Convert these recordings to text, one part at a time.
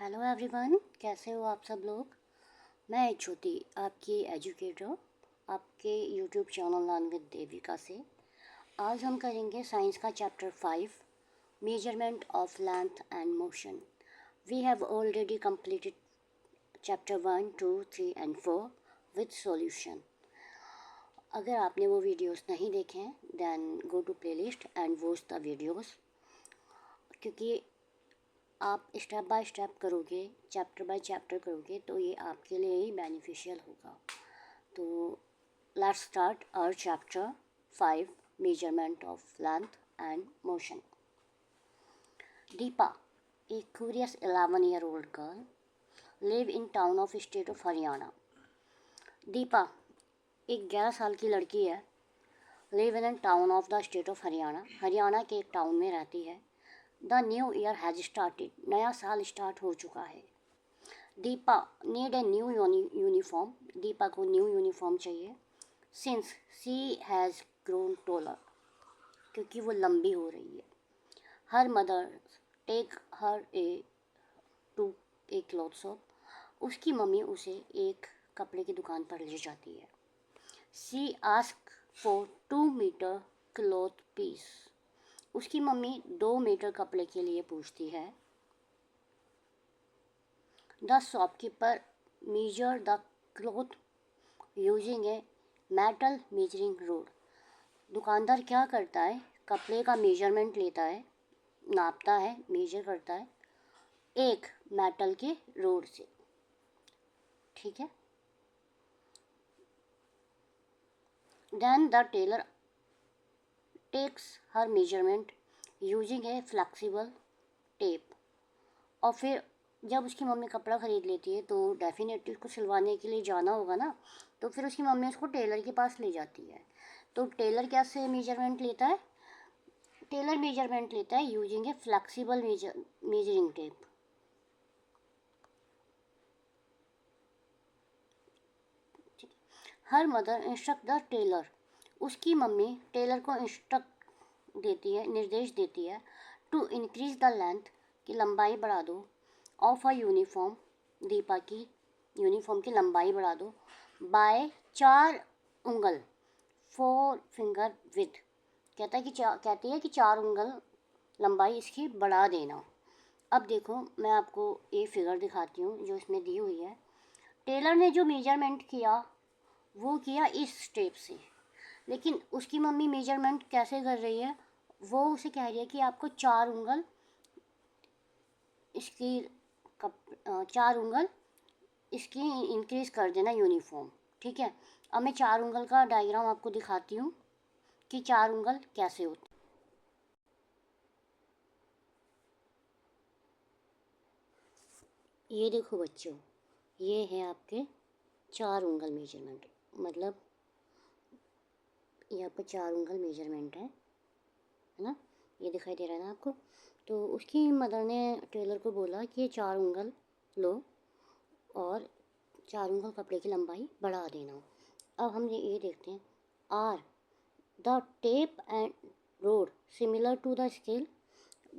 Hello everyone, कैसे हो आप सब लोग। मैं ज्योति, आपकी एजुकेटर, आपके YouTube channel learn with Devika से। आज हम करेंगे साइंस का chapter 5, measurement of length and motion. We have already completed chapter 1, 2, 3 and 4 with solution. अगर आपने वो वीडियोस नहीं देखे हैं then go to playlist and watch the videos, क्योंकि आप स्टेप बाय स्टेप करोगे, चैप्टर बाय चैप्टर करोगे तो ये आपके लिए ही बेनिफिशियल होगा। तो let's start our chapter 5, measurement of length and motion. Deepa, a curious 11-year-old girl, live in town of state of Haryana. Deepa एक 11 साल की लड़की है, live in town of the state of Haryana, Haryana के एक टाउन में रहती है। The new year has started, नया साल स्टार्ट हो चुका है। Deepa need a new uniform, Deepa को न्यू यूनिफॉर्म चाहिए। Since she has grown taller, क्योंकि वो लंबी हो रही है। Her mother take her a to a cloth shop, उसकी मम्मी उसे एक कपड़े की दुकान पर ले जाती है। She ask for 2 metre cloth piece, उसकी मम्मी 2 मीटर कपड़े के लिए पूछती है। The shopkeeper measure the cloth using a metal measuring rod, दुकानदार क्या करता है, कपड़े का मेजरमेंट लेता है, नापता है, मेजर करता है एक मेटल के रोड से। ठीक है। Then the tailor takes her measurement using a flexible tape, और फिर जब उसकी मम्मी कपड़ा ख़रीद लेती है तो डेफिनेटली उसको सिलवाने के लिए जाना होगा ना, तो फिर उसकी मम्मी उसको टेलर के पास ले जाती है। तो टेलर कैसे मेजरमेंट लेता है, टेलर मेजरमेंट लेता है using a flexible measuring tape. Her mother instruct the tailor, उसकी मम्मी टेलर को इंस्ट्रक्ट देती है, निर्देश देती है टू इंक्रीज द लेंथ, की लंबाई बढ़ा दो, ऑफ अ यूनिफॉर्म, दीपा की यूनिफॉर्म की लंबाई बढ़ा दो, बाय 4 उंगल, 4 फिंगर विथ, कहती है कि 4 उंगल लंबाई इसकी बढ़ा देना। अब देखो मैं आपको ये फिगर दिखाती हूँ जो इसमें दी हुई है। टेलर ने जो मेजरमेंट किया वो किया इस स्टेप से, लेकिन उसकी मम्मी मेजरमेंट कैसे कर रही है, वो उसे कह रही है कि आपको 4 उंगल इसकी 4 उंगल इसकी इंक्रीज़ कर देना यूनिफॉर्म। ठीक है। अब मैं 4 उंगल का डायग्राम आपको दिखाती हूँ कि 4 उंगल कैसे होते। ये देखो बच्चों, ये है आपके 4 उंगल मेजरमेंट, मतलब यहाँ पर 4 उंगल मेजरमेंट है ना, ये दिखाई दे रहा है ना आपको। तो उसकी मदर ने टेलर को बोला कि ये 4 उंगल लो और 4 उंगल कपड़े की लंबाई बढ़ा देना। अब हम ये देखते हैं, are the tape and rod similar to the scale,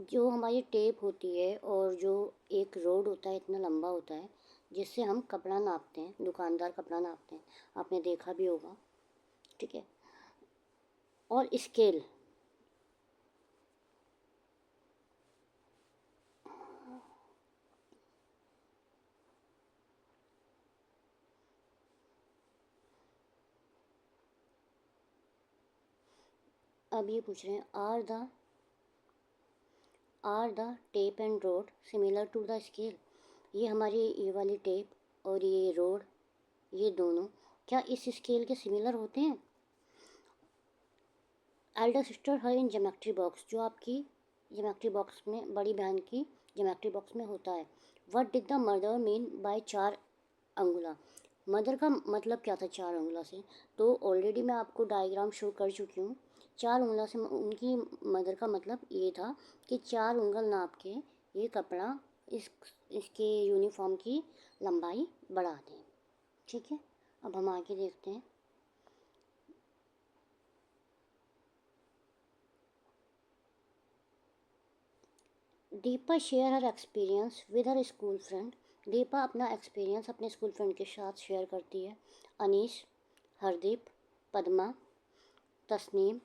जो हमारी टेप होती है और जो एक रोड होता है इतना लंबा होता है जिससे हम कपड़ा नापते हैं, दुकानदार कपड़ा नापते हैं, आपने देखा भी होगा। ठीक है। और स्केल, अब ये पूछ रहे हैं are the tape and rod similar to the scale, ये हमारी ये वाली टेप और ये रोड, ये दोनों क्या इस स्केल के सिमिलर होते हैं। एल्डर सिस्टर है इन ज्योमेट्री बॉक्स, जो आपकी ज्योमेट्री बॉक्स में बड़ी बहन की ज्योमेट्री बॉक्स में होता है। What did the mother mean by 4 angula, mother का मतलब क्या था 4 अंगुला से, तो ऑलरेडी मैं आपको डायग्राम शो कर चुकी हूँ। 4 उंगला से उनकी मदर का मतलब ये था कि 4 उंगल नाप के ये कपड़ा इसके यूनिफॉर्म की लंबाई बढ़ा दें। ठीक है। अब हम आगे देखते हैं। Deepa share her experience with her school friend. Deepa अपना एक्सपीरियंस अपने स्कूल फ्रेंड के साथ शेयर करती है। Anish, Hardeep, Padma, Tasneem,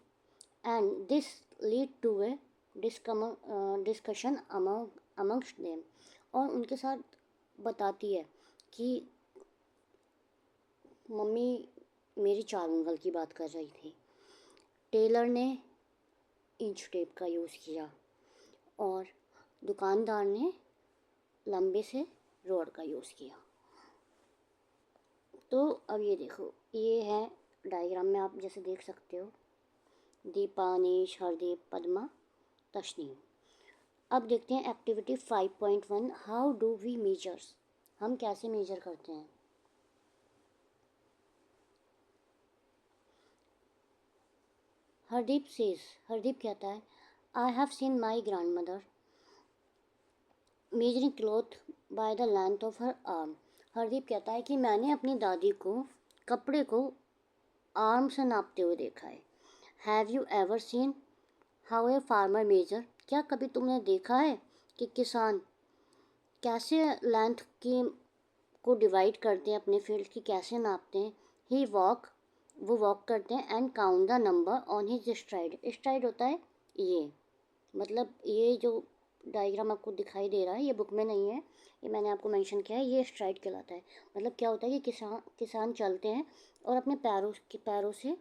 and this lead to a discussion amongst them. और उनके साथ बताती है कि मम्मी मेरी 4 उंगल की बात कर रही थी, टेलर ने इंच टेप का यूज़ किया और दुकानदार ने लंबे से रोड का यूज़ किया। तो अब ये देखो, ये है डायग्राम में आप जैसे देख सकते हो, दीपा, अनीश, हरदीप, पद्मा, तशनीम। अब देखते हैं activity 5.1, how do we measures. हम कैसे मेजर करते हैं। हरदीप कहता है, I have seen my grand mother measuring cloth by the length of her arm. Hardeep कहता है कि मैंने अपनी दादी को कपड़े को आर्म से नापते हुए देखा है। Have you ever seen how a farmer measure. क्या कभी तुमने देखा है कि किसान कैसे लेंथ की को डिवाइड करते हैं, अपने फील्ड की कैसे नापते हैं। वो वॉक करते हैं and count the number on his STRIDE. STRIDE होता है ये, मतलब ये जो डायग्राम आपको दिखाई दे रहा है ये बुक में नहीं है, ये मैंने आपको मेंशन किया है, ये स्ट्राइड कहलाता है। मतलब क्या होता है कि किसान चलते हैं और अपने पैरों से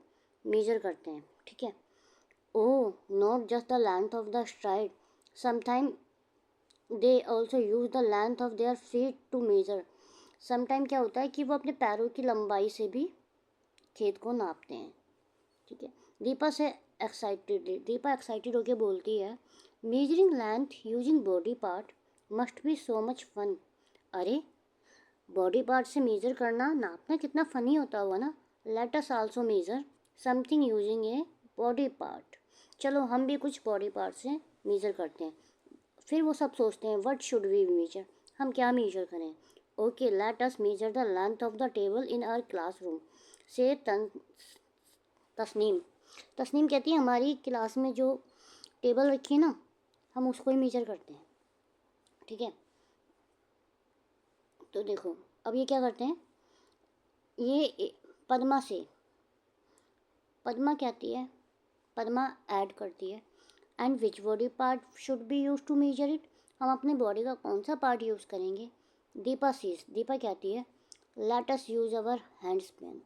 मेजर करते हैं, ठीक है। Oh, not just the length of the stride, sometime they also use the length of their feet to measure. Sometime क्या होता है कि वो अपने पैरों की लंबाई से भी खेत को नापते हैं, ठीक है। दीपा एक्साइटेड होकर बोलती है, measuring length using body part must be so much fun. अरे, बॉडी पार्ट से मेजर करना, नापना कितना फ़नी होता हुआ ना। Let us also measure something using a body part. चलो हम भी कुछ बॉडी पार्ट से मेजर करते हैं। फिर वो सब सोचते हैं, व्हाट शुड वी मेजर, हम क्या मेजर करें। Okay, let us measure the length of the table in our classroom से तस्नीम। तस्नीम कहती है, हमारी क्लास में जो टेबल रखी है ना, हम उसको ही मेजर करते हैं, ठीक है। तो देखो अब ये क्या करते हैं, ये पद्मा कहती है, पद्मा ऐड करती है, and which body part should be use to measure it. हम अपने बॉडी का कौन सा पार्ट यूज़ करेंगे। दीपा कहती है, let us use our handspan.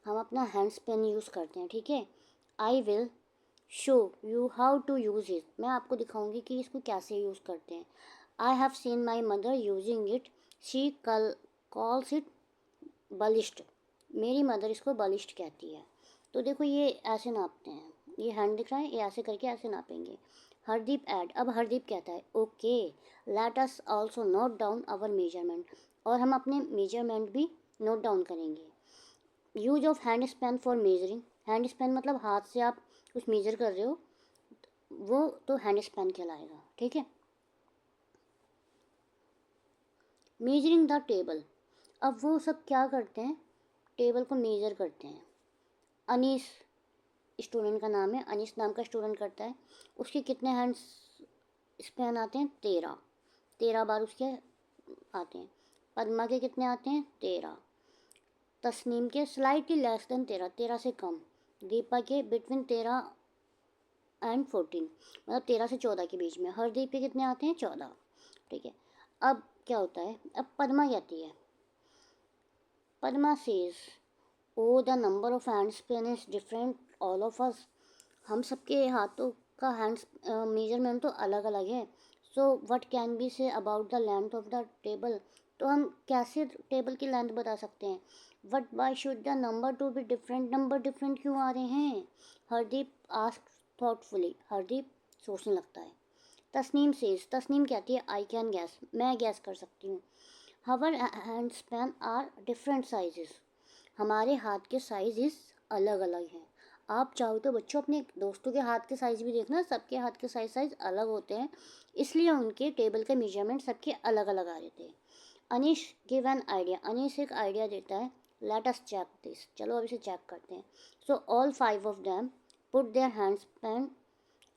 हम अपना हैंड्स पेन यूज़ करते हैं, ठीक है। I will show you how to use it. मैं आपको दिखाऊंगी कि इसको कैसे यूज़ करते हैं। I have seen my mother using it, she calls it balisht. मेरी मदर इसको बलिस्ट कहती है। तो देखो ये ऐसे नापते हैं, ये हैंड दिख रहा है, ये ऐसे करके ऐसे नापेंगे। अब हरदीप कहता है, okay let us also note down our measurement. और हम अपने मेजरमेंट भी नोट डाउन करेंगे। Use of hand span for measuring. Hand span मतलब हाथ से आप कुछ मेजर कर रहे हो, वो तो हैंड स्पैन कहलाएगा, ठीक है। Measuring the table. अब वो सब क्या करते हैं, टेबल को मेजर करते हैं। अनीस स्टूडेंट का नाम है, अनीस नाम का स्टूडेंट करता है। उसके कितने हैंड्स स्पैन आते हैं, 13 बार उसके आते हैं। पद्मा के कितने आते हैं, 13। तस्नीम के स्लाइटली लेस देन 13 से कम। दीपा के बिटवीन 13 एंड 14, मतलब 13 से 14 के बीच में। हरदीप के कितने आते हैं, 14, ठीक है। अब क्या होता है, अब पद्मा कहती है, Padma says, oh the number of handspan is different all of us. हम सबके हाथों का हैंड्स मेजरमेंट तो अलग अलग है। So what can be say about the length of the table. तो हम कैसे टेबल की लेंथ बता सकते हैं। What why should the number to be different, number different क्यों आ रहे हैं। Hardeep ask thoughtfully. हरदीप सोचने लगता है। तस्नीम कहती है, आई कैन गैस, मैं गैस कर सकती हूँ। Our hand span are different sizes. हमारे हाथ के साइज़ अलग अलग हैं। आप चाहो तो बच्चों अपने दोस्तों के हाथ के साइज़ भी देखना, सबके हाथ के साइज़ अलग होते हैं, इसलिए उनके टेबल के मेजरमेंट सबके अलग अलग आ रहे थे। Anish give an idea. Anish एक आइडिया देता है, लेट अस चेक दिस। चलो अब इसे चेक करते हैं। So all 5 of them put their handspan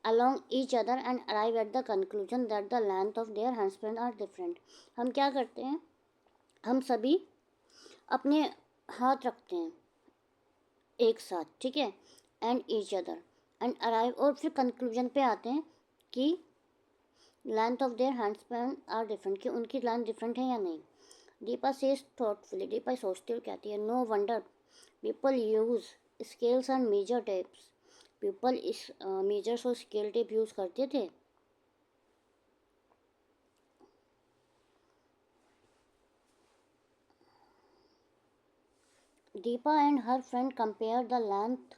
along each other and arrive at the conclusion that the length of their handspan are different. हम क्या करते हैं, हम सभी अपने हाथ रखते हैं एक साथ, ठीक है, and each other and arrive, और फिर कंक्लूजन पे आते हैं कि length of their hand span are different, कि उनकी लेंथ डिफरेंट है या नहीं. दीपा सेज थॉटफुली, दीपा सोचती हुई कहती है, no wonder people use scales and measure tapes. People इस मेजर्स और स्केल टेप यूज़ करते थे. Deepa and her friend compare the length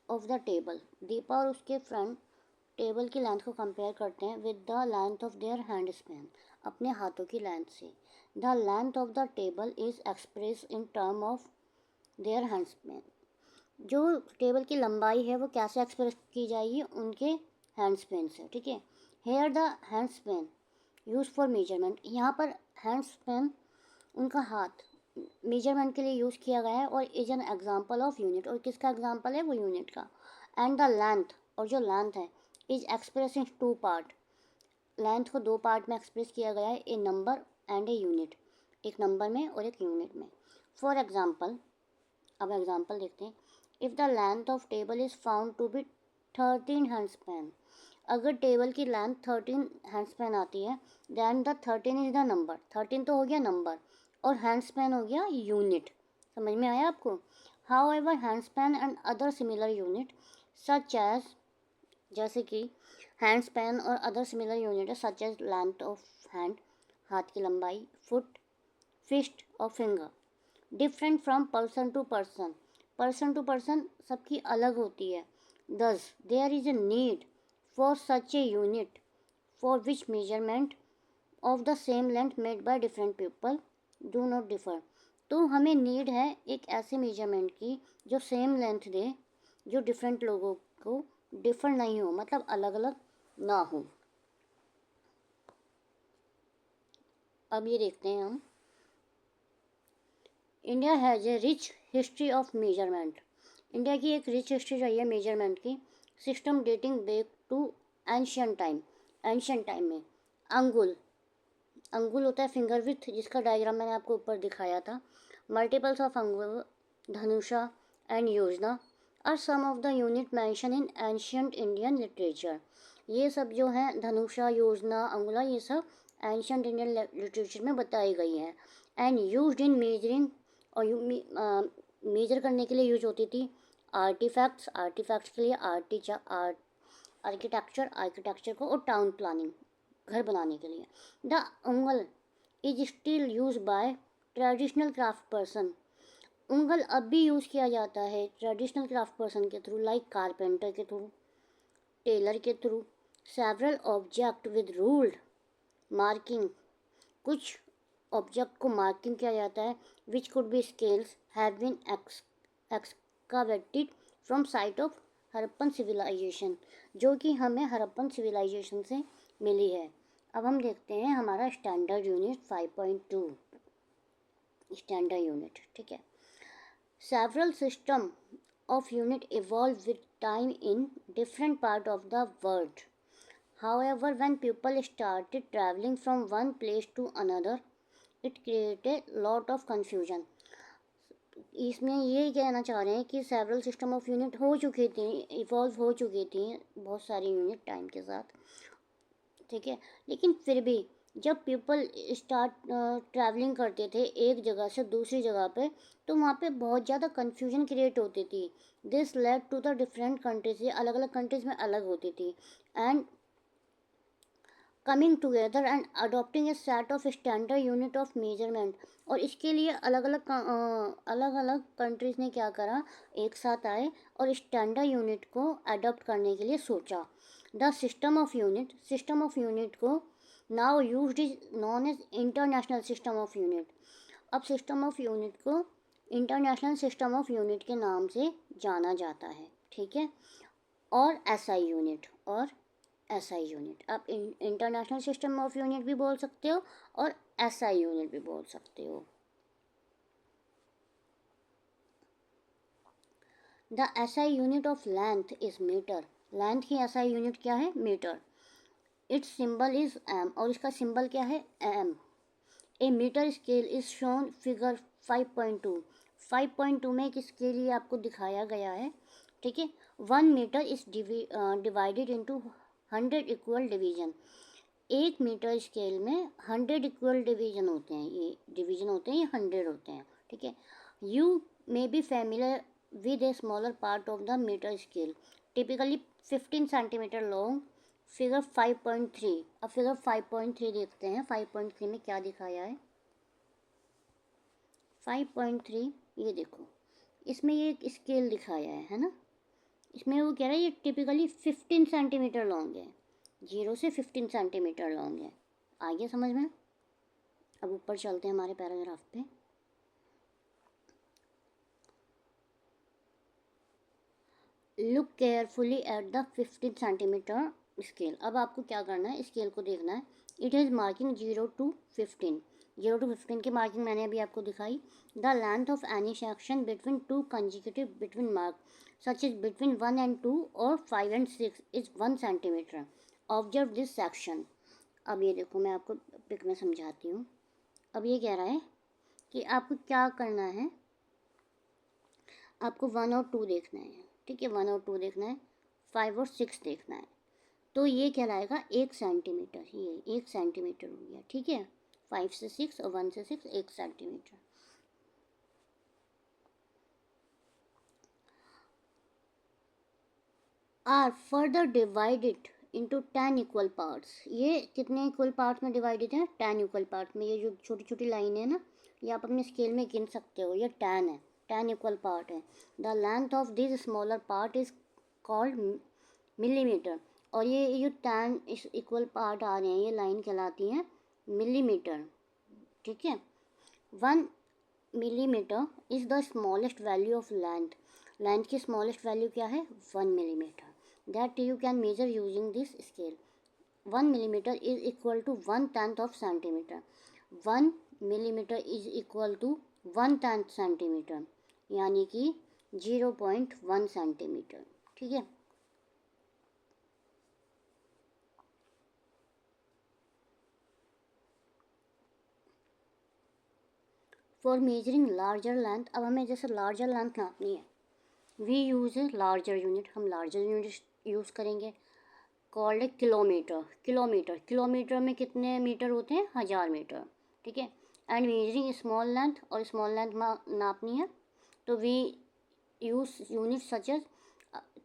of the table. दीपा और उसके फ्रेंड टेबल की लेंथ को कंपेयर करते हैं with the length of their hand span, अपने हाथों की लेंथ से. The length of the table is express in term of their hand span. जो टेबल की लंबाई है वो कैसे एक्सप्रेस की जाएगी, उनके हैंड स्पैन से, ठीक है. Here the hand span use for measurement. यहाँ पर हैंड स्पैन उनका हाथ मेजरमेंट के लिए यूज़ किया गया है और is an example of unit, और किसका एग्जाम्पल है, वो यूनिट का. एंड द लेंथ, और जो लेंथ है, is express in two part. Length को दो पार्ट में एक्सप्रेस किया गया है, a number and a unit, एक नंबर में और एक यूनिट में. फॉर एग्जाम्पल, अब एग्जाम्पल देखते हैं. If the length of table is found to be 13 hand span. अगर टेबल की लेंथ 13 हैंड स्पैन आती है, then the 13 is the number. 13 तो हो गया नंबर और हैंड स्पैन हो गया यूनिट. समझ में आया आपको. However hand span and other similar unit such as, जैसे कि हैंड स्पैन और अदर सिमिलर यूनिट है, such as length of hand, हाथ की लंबाई, फुट, फिस्ट और finger, different from person to person. Person to person सबकी अलग होती है. Thus there is a need for such a unit for which measurement of the same length made by different people do not differ. तो हमें need है एक ऐसे measurement की जो सेम लेंथ दे, जो डिफरेंट लोगों को डिफर नहीं हो, मतलब अलग अलग ना हो. अब ये देखते हैं हम. India has a rich history of measurement. India की एक रिच हिस्ट्री रही है मेजरमेंट की. System dating back to ancient time. Ancient time में अंगुल, अंगुल होता है फिंगर विथ, जिसका डायग्राम मैंने आपको ऊपर दिखाया था. Multiples of angul, dhanusha and yojana are some of the unit mention in ancient Indian literature. ये सब जो हैं धनुषा, योजना, अंगुला, ये सब एंशियंट इंडियन लिटरेचर में बताई गई हैं. एंड यूज्ड इन मेजरिंग, और मेजर करने के लिए यूज होती थी. आर्टिफैक्ट्स, आर्टिफैक्ट्स के लिए आर्किटेक्चर, आर्किटेक्चर को, और टाउन प्लानिंग, घर बनाने के लिए. The ungal is still use by traditional craft person. Ungal अब भी यूज़ किया जाता है ट्रेडिशनल क्राफ्ट पर्सन के थ्रू, लाइक कारपेंटर के थ्रू, टेलर के through. Several object with ruled marking, कुछ ऑब्जेक्ट को मार्किंग किया जाता है. Which could be scales have been excavated from site of Harappan civilisation, जो कि हमें हड़प्पन सिविलाइजेशन से मिली है. अब हम देखते हैं हमारा स्टैंडर्ड यूनिट 5.2, स्टैंडर्ड यूनिट, ठीक है. Several systems of unit evolve with time in different parts of the world. However, when people started traveling from one place to another, it created a lot of confusion. इसमें ये कहना चाह रहे हैं कि several system of unit हो चुकी थी, इवॉल्व हो चुकी थी बहुत सारी यूनिट टाइम के साथ, ठीक है. लेकिन फिर भी जब पीपल स्टार्ट ट्रैवलिंग करते थे एक जगह से दूसरी जगह पे, तो वहाँ पे बहुत ज़्यादा कन्फ्यूजन क्रिएट होती थी. This lead to the different countries, ये अलग अलग कंट्रीज़ में अलग होती थी. And coming together and adopting a set of standard unit of measurement. और इसके लिए अलग अलग कंट्रीज़ ने क्या करा, एक साथ आए और स्टैंडर्ड यूनिट को अडोप्ट करने के लिए सोचा. द सिस्टम ऑफ यूनिट को now used is known as international system of unit. अब सिस्टम ऑफ यूनिट को इंटरनेशनल सिस्टम ऑफ यूनिट के नाम से जाना जाता है, ठीक है. और एसआई यूनिट, और एसआई यूनिट, आप इंटरनेशनल सिस्टम ऑफ यूनिट भी बोल सकते हो और एसआई यूनिट भी बोल सकते हो. The SI unit of length is metre. Length की एसआई यूनिट क्या है? Metre. Its symbol is m, और इसका सिंबल क्या है? M. A metre scale is shown figure 5.2। 5.2 में एक स्केल ये आपको दिखाया गया है, ठीक है। 1 metre is divided into 100 equal division. 1 metre scale में 100 इक्वल डिवीजन होते हैं, ये डिवीजन होते हैं, ये 100 होते हैं, ठीक है। You may be familiar with a smaller part of the metre scale, typically 15 centimetre long. Figure 5.3। अब फिगर 5.3 देखते हैं, 5.3 में क्या दिखाया है। 5.3 ये देखो, इसमें ये एक स्केल दिखाया है ना। इसमें वो कह रहा है ये टिपिकली 15 सेंटीमीटर लॉन्ग है, 0 से 15 सेंटीमीटर लॉन्ग है। आ गया समझ में? अब ऊपर चलते हैं हमारे पैराग्राफ पे। Look carefully at the 15 centimetre scale. अब आपको क्या करना है, स्केल को देखना है। It is marking 0 to 15। 0 to 15 की मार्किंग मैंने अभी आपको दिखाई। The length of any section between two consecutive between mark such is between 1 and 2 और 5 and 6 is 1 centimetre. Observe this section. अब ये देखो, मैं आपको पिक में समझाती हूँ। अब ये कह रहा है कि आपको क्या करना है, आपको 1 और 2 देखना है, ठीक है। 1 और 2 देखना है, 5 और 6 देखना है। तो ये कहलाएगा 1 सेंटीमीटर, ये 1 सेंटीमीटर हो गया, ठीक है। 5 से 6 और 1 से 6 1 centimetre. Are further divided into 10 equal parts. ये कितने इक्वल पार्ट्स में डिवाइडेड है? 10 इक्वल पार्ट में। ये जो छोटी छोटी लाइन है ना, ये आप अपने स्केल में गिन सकते हो, ये 10 है, 10 इक्वल पार्ट है। The length of this smaller part is called millimetre. और ये जो 10 इस इक्वल पार्ट आ रहे हैं, ये लाइन कहलाती हैं मिलीमीटर, ठीक है। 1 millimetre is the smallest value of length. Length की स्मॉलेस्ट वैल्यू क्या है? 1 millimetre. That you can measure using this scale. 1 millimetre is equal to 1/10 of centimetre. 1 millimetre is equal to 1/10 centimetre, यानी कि 0.1 centimetre, ठीक है। For measuring larger length, अब हमें जैसे लार्जर लेंथ नापनी है, we use a larger unit, हम लार्जर यूनिट यूज़ करेंगे, called a kilometre. Kilometre, kilometre में कितने मीटर होते हैं? 1000 मीटर, ठीक है। एंड मेजरिंग स्मॉल लेंथ, और स्मॉल लेंथ नापनी है तो we use unit such as,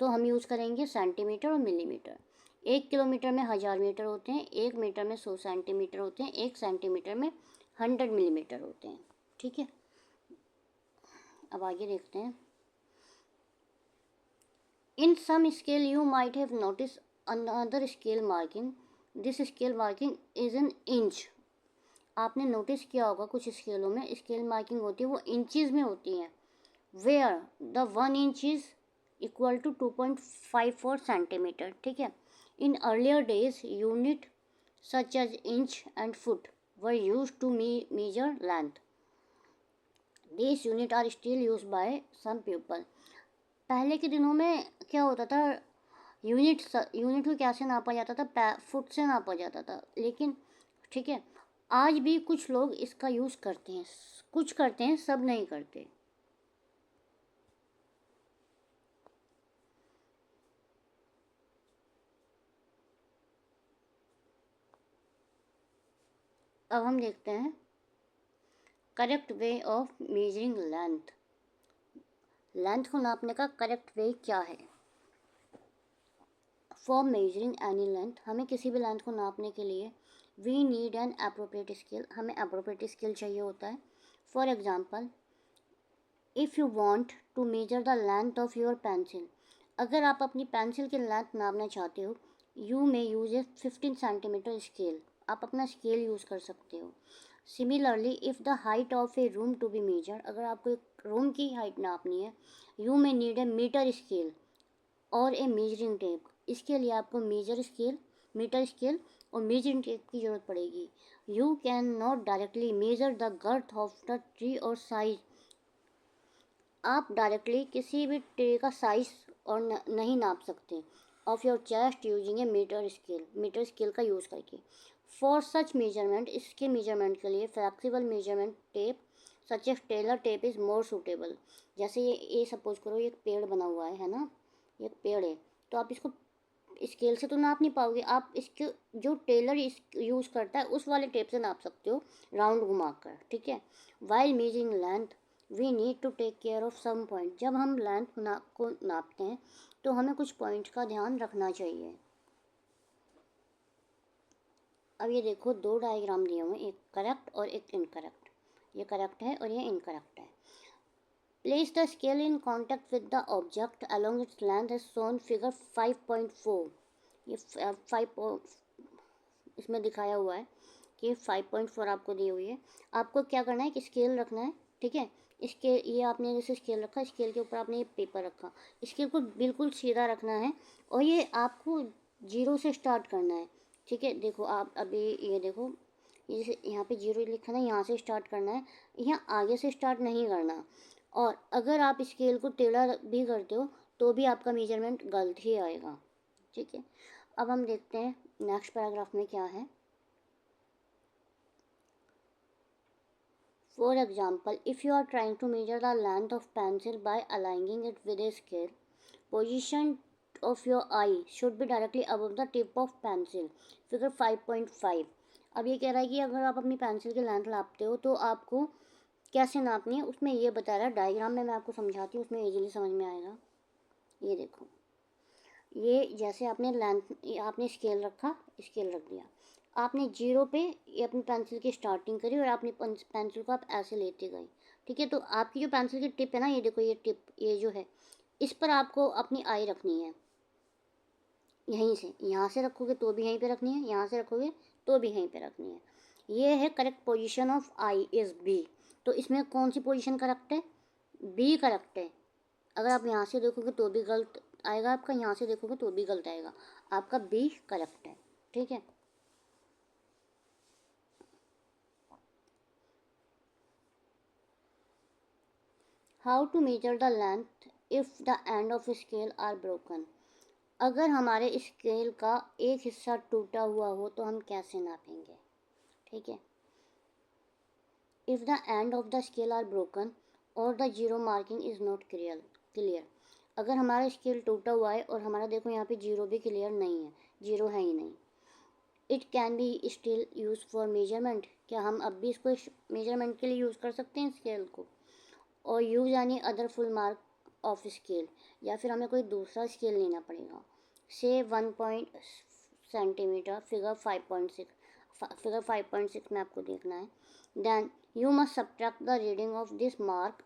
तो हम यूज़ करेंगे सेंटीमीटर और मिलीमीटर। 1 किलोमीटर में 1000 मीटर होते हैं, 1 मीटर में 100 सेंटीमीटर होते हैं, 1 सेंटीमीटर में 100 मिलीमीटर होते हैं, ठीक है। अब आगे देखते हैं। In some scale you might have notice another scale marking. This scale marking is in inch. आपने नोटिस किया होगा कुछ स्केलों में स्केल मार्किंग होती है वो इंचज़ में होती हैं। Where the 1 inch is equal to 2.54 centimetre, ठीक है। In earlier days unit such as inch and foot were used to measure length. These unit are still used by some people. पहले के दिनों में क्या होता था, यूनिट को कैसे नापा जाता था? फुट से नापा जाता था, लेकिन ठीक है, आज भी कुछ लोग इसका यूज़ करते हैं, कुछ करते हैं, सब नहीं करते। अब हम देखते हैं correct way of measuring length. Length को नापने का करेक्ट वे क्या है? फॉर मेजरिंग एनी लेंथ, हमें किसी भी लेंथ को नापने के लिए we need an appropriate scale, हमें अप्रोप्रिएट स्केल चाहिए होता है। For example, if you want to measure the length of your pencil, अगर आप अपनी पेंसिल की लेंथ नापना चाहते हो, you may use a 15 centimetre scale, आप अपना स्केल यूज़ कर सकते हो। Similarly if the height of a room to be measure, अगर आपको एक रूम की हाइट नापनी है, you may need a metre scale और ए मेजरिंग टेप। इसके लिए आपको मीटर स्केल और मेजरिंग टेप की ज़रूरत पड़ेगी। You can not directly measure the girth of the tree और साइज, आप डायरेक्टली किसी भी ट्री का साइज और नहीं नाप सकते, of your chest using a metre scale का यूज़ करके। फॉर सच मेजरमेंट, इसके मेजरमेंट के लिए flexible measurement tape such as tailor tape is more suitable. जैसे ये सपोज करो एक पेड़ बना हुआ है ना, ये पेड़ है, तो आप इसको स्केल से तो नाप नहीं पाओगे, आप इसके जो टेलर यूज़ करता है उस वाले टेप से नाप सकते हो, राउंड घुमाकर, ठीक है। While measuring length we need to take care of some point, जब हम लेंथ को नापते हैं तो हमें कुछ पॉइंट का ध्यान रखना चाहिए। अब ये देखो दो डायग्राम दिए हुए हैं, एक करेक्ट और एक इनकरेक्ट। ये करेक्ट है और ये इनकरेक्ट है। Place the scale in contact with the object along its length as shown figure 5.4। ये 5 इसमें दिखाया हुआ है कि 5.4 आपको दी हुई है। आपको क्या करना है कि स्केल रखना है, ठीक है। इसके ये आपने जैसे स्केल रखा, स्केल के ऊपर आपने ये पेपर रखा, स्केल को बिल्कुल सीधा रखना है और ये आपको जीरो से स्टार्ट करना है, ठीक है। देखो आप अभी ये देखो, ये जैसे यहाँ पे जीरो लिखा ना, यहाँ से स्टार्ट करना है, यहाँ आगे से स्टार्ट नहीं करना। और अगर आप स्केल को टेढ़ा भी करते हो तो भी आपका मेजरमेंट गलत ही आएगा, ठीक है। अब हम देखते हैं नेक्स्ट पैराग्राफ में क्या है। For example, if you are trying to measure the length of pencil by aligning it with a scale, position of your eye should be directly above the tip of pencil. Figure 5.5। अब ये कह रहा है कि अगर आप अपनी pencil की लेंथ नापते हो तो आपको कैसे नापनी है, उसमें ये बता रहा है। डायग्राम में मैं आपको समझाती हूँ, उसमें इजीली समझ में आएगा। ये देखो, ये जैसे आपने आपने स्केल रखा, स्केल रख दिया, आपने जीरो पे ये अपनी पेंसिल की स्टार्टिंग करी और आपने पेंसिल को आप ऐसे लेते गए, ठीक है। तो आपकी जो पेंसिल की टिप है ना, ये देखो, ये टिप ये जो है, इस पर आपको अपनी आई रखनी है। यहीं से, यहाँ से रखोगे तो भी यहीं पे रखनी है, यहाँ से रखोगे तो भी यहीं पे रखनी है। ये है correct position of eye is B. तो इसमें कौन सी पोजिशन करेक्ट है? बी करेक्ट है। अगर आप यहाँ से देखोगे तो भी गलत आएगा आपका, यहाँ से देखोगे तो भी गलत आएगा, आपका बी करेक्ट है, ठीक है। How to measure the length if the end of scale are broken. अगर हमारे स्केल का एक हिस्सा टूटा हुआ हो तो हम कैसे नापेंगे, ठीक है। If the end of the scale are broken और the zero marking is not clear. अगर हमारा स्केल टूटा हुआ है और हमारा देखो यहाँ पे जीरो भी क्लियर नहीं है, जीरो है ही नहीं। It can be still use for measurement, क्या हम अब भी इसको मेजरमेंट के लिए यूज़ कर सकते हैं स्केल को। और यूज यानी other full mark of scale, या फिर हमें कोई दूसरा स्केल लेना पड़ेगा। से 1 सेंटीमीटर, फिगर 5.6, फिगर 5.6 में आपको देखना है। Then you must subtract the reading of this mark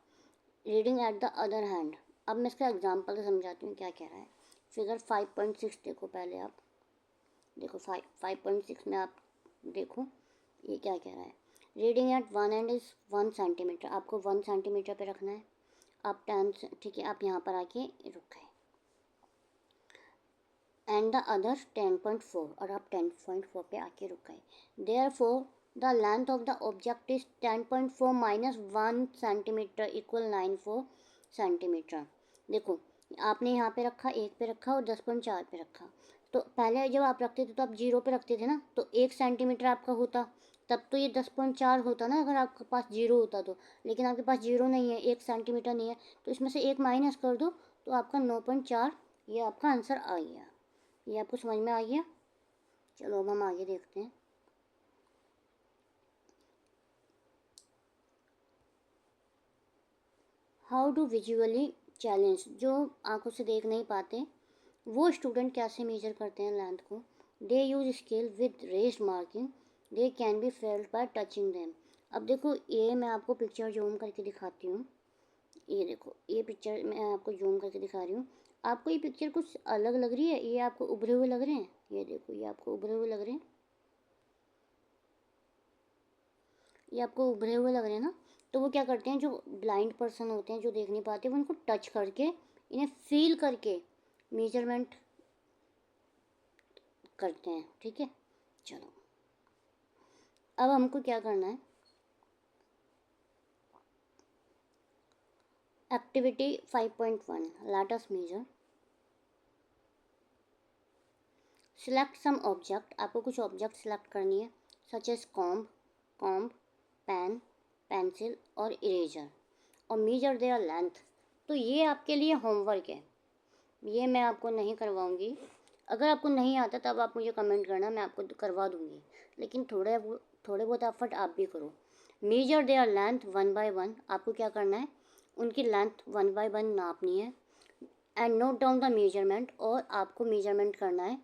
reading at the other hand. अब मैं इसका एग्जाम्पल से समझाती हूँ क्या कह रहा है। फिगर 5.6 देखो, पहले आप देखो 5.6 में आप देखो ये क्या कह रहा है। Reading at one end is 1 centimetre, आपको 1 सेंटीमीटर पे रखना है। आप 10, ठीक है, आप यहाँ पर आके रुक गए। एंड द अदर 10.4, और आप 10.4 पे आके रुक गए। Therefore the length of the object is 10.4 minus 1 centimetre equal 94 centimetre. देखो आपने यहाँ पे रखा, एक पे रखा और 10.4 पे रखा। तो पहले जब आप रखते थे तो आप जीरो पे रखते थे ना, तो 1 सेंटीमीटर आपका होता, तब तो ये 10.4 होता ना अगर आपके पास जीरो होता तो। लेकिन आपके पास जीरो नहीं है, 1 सेंटीमीटर नहीं है, तो इसमें से एक माइनस कर दो तो आपका 9.4, ये आपका आंसर आ गया। ये आपको समझ में आ गया। चलो अब हम आगे देखते हैं। हाउ डू विजुअली चैलेंज, जो आंखों से देख नहीं पाते वो स्टूडेंट कैसे मेजर करते हैं लेंथ को। They use scale with raised marking, they can be felt by touching them. अब देखो ये मैं आपको पिक्चर जूम करके दिखाती हूँ। ये देखो, ये पिक्चर मैं आपको जूम करके दिखा रही हूँ। आपको ये पिक्चर कुछ अलग लग रही है, ये आपको उभरे हुए लग रहे हैं, ये देखो ये आपको उभरे हुए लग रहे हैं, ये आपको उभरे हुए लग रहे हैं ना। तो वो क्या करते हैं, जो ब्लाइंड पर्सन होते हैं, जो देख नहीं पाते, वो इनको टच करके, इन्हें फील करके मेजरमेंट करते हैं, ठीक है। चलो अब हमको क्या करना है, activity 5.1 let us measure. Select some object, आपको कुछ ऑब्जेक्ट सिलेक्ट करनी है, such as comb, pen, pencil और इरेजर, और मेजर देयर लेंथ। तो ये आपके लिए होमवर्क है, ये मैं आपको नहीं करवाऊंगी। अगर आपको नहीं आता तब आप मुझे कमेंट करना, मैं आपको करवा दूंगी, लेकिन थोड़े बहुत एफर्ट आप भी करो। मेजर देयर लेंथ 1 बाय 1, आपको क्या करना है, उनकी लेंथ 1 बाय 1 नापनी है। And note down the measurement, और आपको मेजरमेंट करना है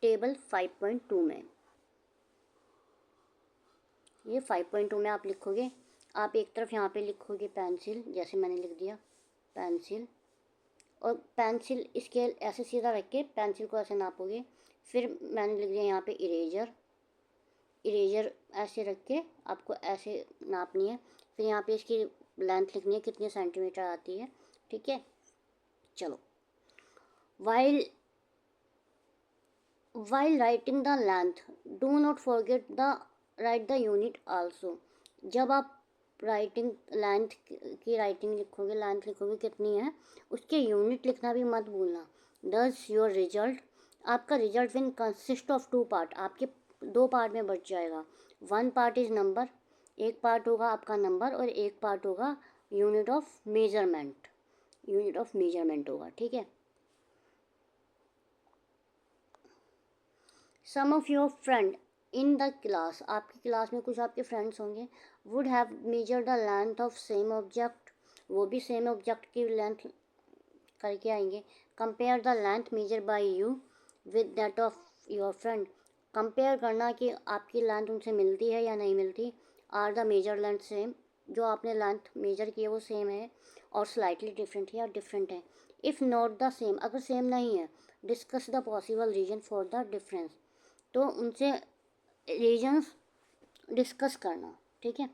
टेबल 5.2 में। ये 5.2 में आप लिखोगे। आप एक तरफ यहाँ पे लिखोगे पेंसिल, जैसे मैंने लिख दिया पेंसिल, और पेंसिल स्केल ऐसे सीधा रख के पेंसिल को ऐसे नापोगे। फिर मैंने लिख दिया यहाँ पे इरेजर ऐसे रख के आपको ऐसे नापनी है। फिर यहाँ पे इसकी लेंथ लिखनी है कितने सेंटीमीटर आती है, ठीक है। चलो, while writing the length do not forget the right the unit also. जब आप लेंथ की राइटिंग लिखोगे, लेंथ लिखोगे कितनी है, उसके यूनिट लिखना भी मत भूलना। दस योर रिजल्ट, आपका result will consist of 2 part, आपके 2 पार्ट में बच जाएगा। 1 पार्ट इज नंबर, एक पार्ट होगा आपका नंबर, और एक पार्ट होगा यूनिट ऑफ मेजरमेंट, होगा, ठीक है। Some of your friend in the class, आपकी क्लास में कुछ आपके फ्रेंड्स होंगे, would have measure the length of same object, वो भी सेम ऑब्जेक्ट की लेंथ करके आएंगे। Compare the length measure by you with that of your friend, compare करना कि आपकी लेंथ उनसे मिलती है या नहीं मिलती। Are the measure length same, जो आपने लेंथ मेजर की है वो सेम है और स्लाइटली डिफरेंट है या डिफरेंट है। इफ़ नॉट द सेम, अगर सेम नहीं है, discuss the possible reason for the difference, तो उनसे रीजन्स डिस्कस करना, ठीक है।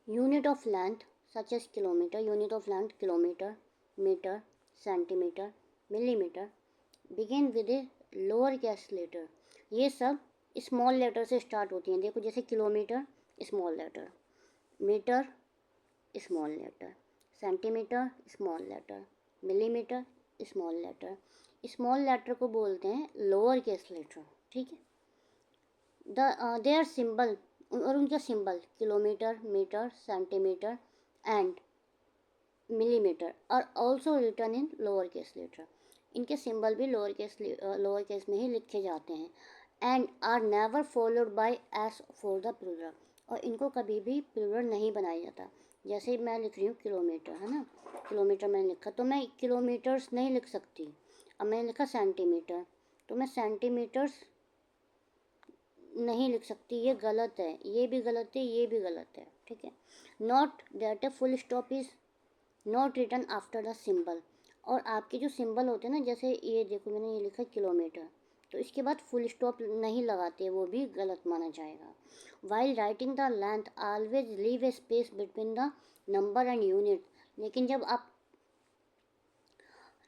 Unit of length such as kilometre, unit of length kilometre, metre, centimetre, millimetre, begin with a lower case letter. ये सब स्मॉल लेटर से स्टार्ट होती हैं। देखो, जैसे kilometre small letter, metre small letter, centimetre small letter, millimetre small letter. Small letter को बोलते हैं लोअर केस लेटर, ठीक है। देयर सिंबल, और उनका symbol kilometre, metre, centimetre and millimetre are also written in lower case letter. इनके symbol भी lower case में ही लिखे जाते हैं। And are never followed by s for the plural, और इनको कभी भी प्लूरल नहीं बनाया जाता। जैसे मैं लिख रही हूँ किलोमीटर, है ना, किलोमीटर मैंने लिखा, तो मैं किलोमीटर्स नहीं लिख सकती। अब मैंने लिखा सेंटीमीटर, तो मैं सेंटीमीटर्स नहीं लिख सकती, ये गलत है, ये भी गलत है, ये भी गलत है, ठीक है। Note that a full stop is not written after the symbol, और आपके जो सिंबल होते हैं ना, जैसे ये देखो मैंने ये लिखा किलोमीटर, तो इसके बाद फुल स्टॉप नहीं लगाते, वो भी गलत माना जाएगा। While writing the length always leave A space between the number and unit, लेकिन जब आप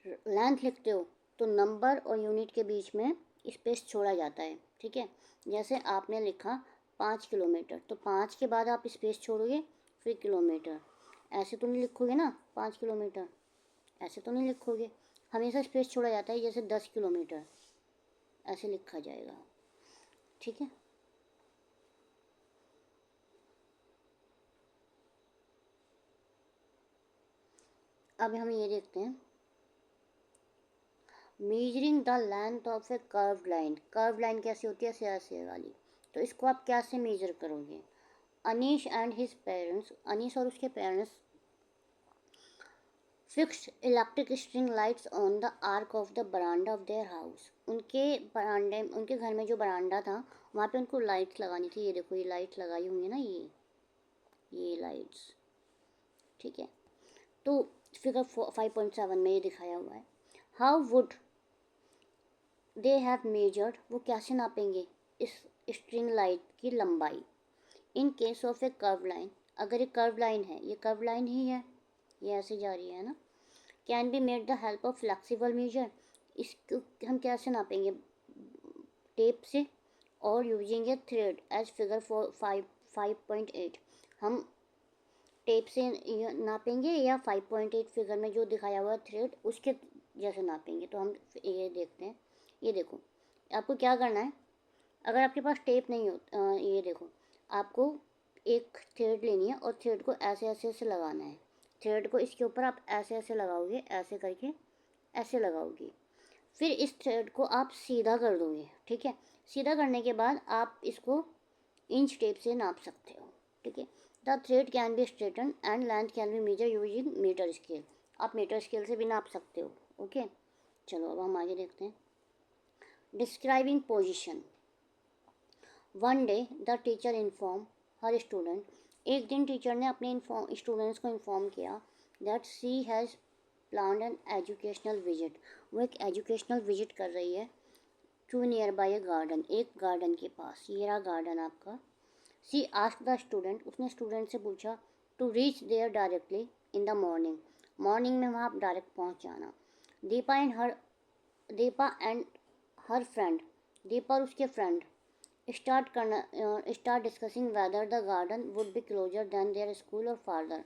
लेंथ लिखते हो तो नंबर और यूनिट के बीच में स्पेस छोड़ा जाता है, ठीक है। जैसे आपने लिखा 5 किलोमीटर, तो 5 के बाद आप स्पेस छोड़ोगे, फिर किलोमीटर। ऐसे तो नहीं लिखोगे ना 5 किलोमीटर, ऐसे तो नहीं लिखोगे, हमेशा स्पेस छोड़ा जाता है। जैसे 10 किलोमीटर ऐसे लिखा जाएगा, ठीक है। अब हम ये देखते हैं, measuring the length of A curved line. Curved line कैसी होती है, ऐसे वाली, तो इसको आप कैसे मेजर करोगे। Anish and his parents, Anish और उसके parents fixed electric string lights on the arc of the veranda of their house. उनके घर में जो बरांडा था वहाँ पे उनको लाइट्स लगानी थी। ये देखो, ये लाइट लगाई होंगी ना, ये लाइट्स, ठीक है। तो फिगर 5.7 में ये दिखाया हुआ है। How would they have measured, वो कैसे नापेंगे इस स्ट्रिंग लाइट की लंबाई। In case of A curve line, अगर ये कर्व लाइन है, ये कर्व लाइन ही है, ये ऐसे जा रही है ना, can be made the help of flexible measure. इसको हम कैसे नापेंगे, टेप से और using a thread as figure 5.8। हम टेप से नापेंगे या 5.8 फिगर में जो दिखाया हुआ थ्रेड उसके जैसे नापेंगे। तो हम ये देखते हैं। ये देखो, आपको क्या करना है, अगर आपके पास टेप नहीं हो, ये देखो, आपको एक थ्रेड लेनी है और थ्रेड को ऐसे ऐसे ऐसे लगाना है। थ्रेड को इसके ऊपर आप ऐसे ऐसे लगाओगे, ऐसे करके ऐसे लगाओगे। फिर इस थ्रेड को आप सीधा कर दोगे, ठीक है। सीधा करने के बाद आप इसको इंच टेप से नाप सकते हो, ठीक है। The thread can be straighten and length can be measure using metre scale. आप मीटर स्केल से भी नाप सकते हो, ओके। चलो अब हम आगे देखते हैं। Describing position. One day the teacher inform her student. एक दिन टीचर ने अपने स्टूडेंट्स को इन्फॉर्म किया that she has planned an educational visit. वो एक एजुकेशनल विजिट कर रही है to nearby a garden, एक गार्डन के पास। ये रहा गार्डन आपका। सी आस्क द स्टूडेंट, उसने स्टूडेंट से पूछा to reach there directly in the morning, morning में वहाँ आप डायरेक्ट पहुँच जाना। Deepa and her friend, Deepa और उसके friend start discussing whether the garden would be closer than their school और फार्दर।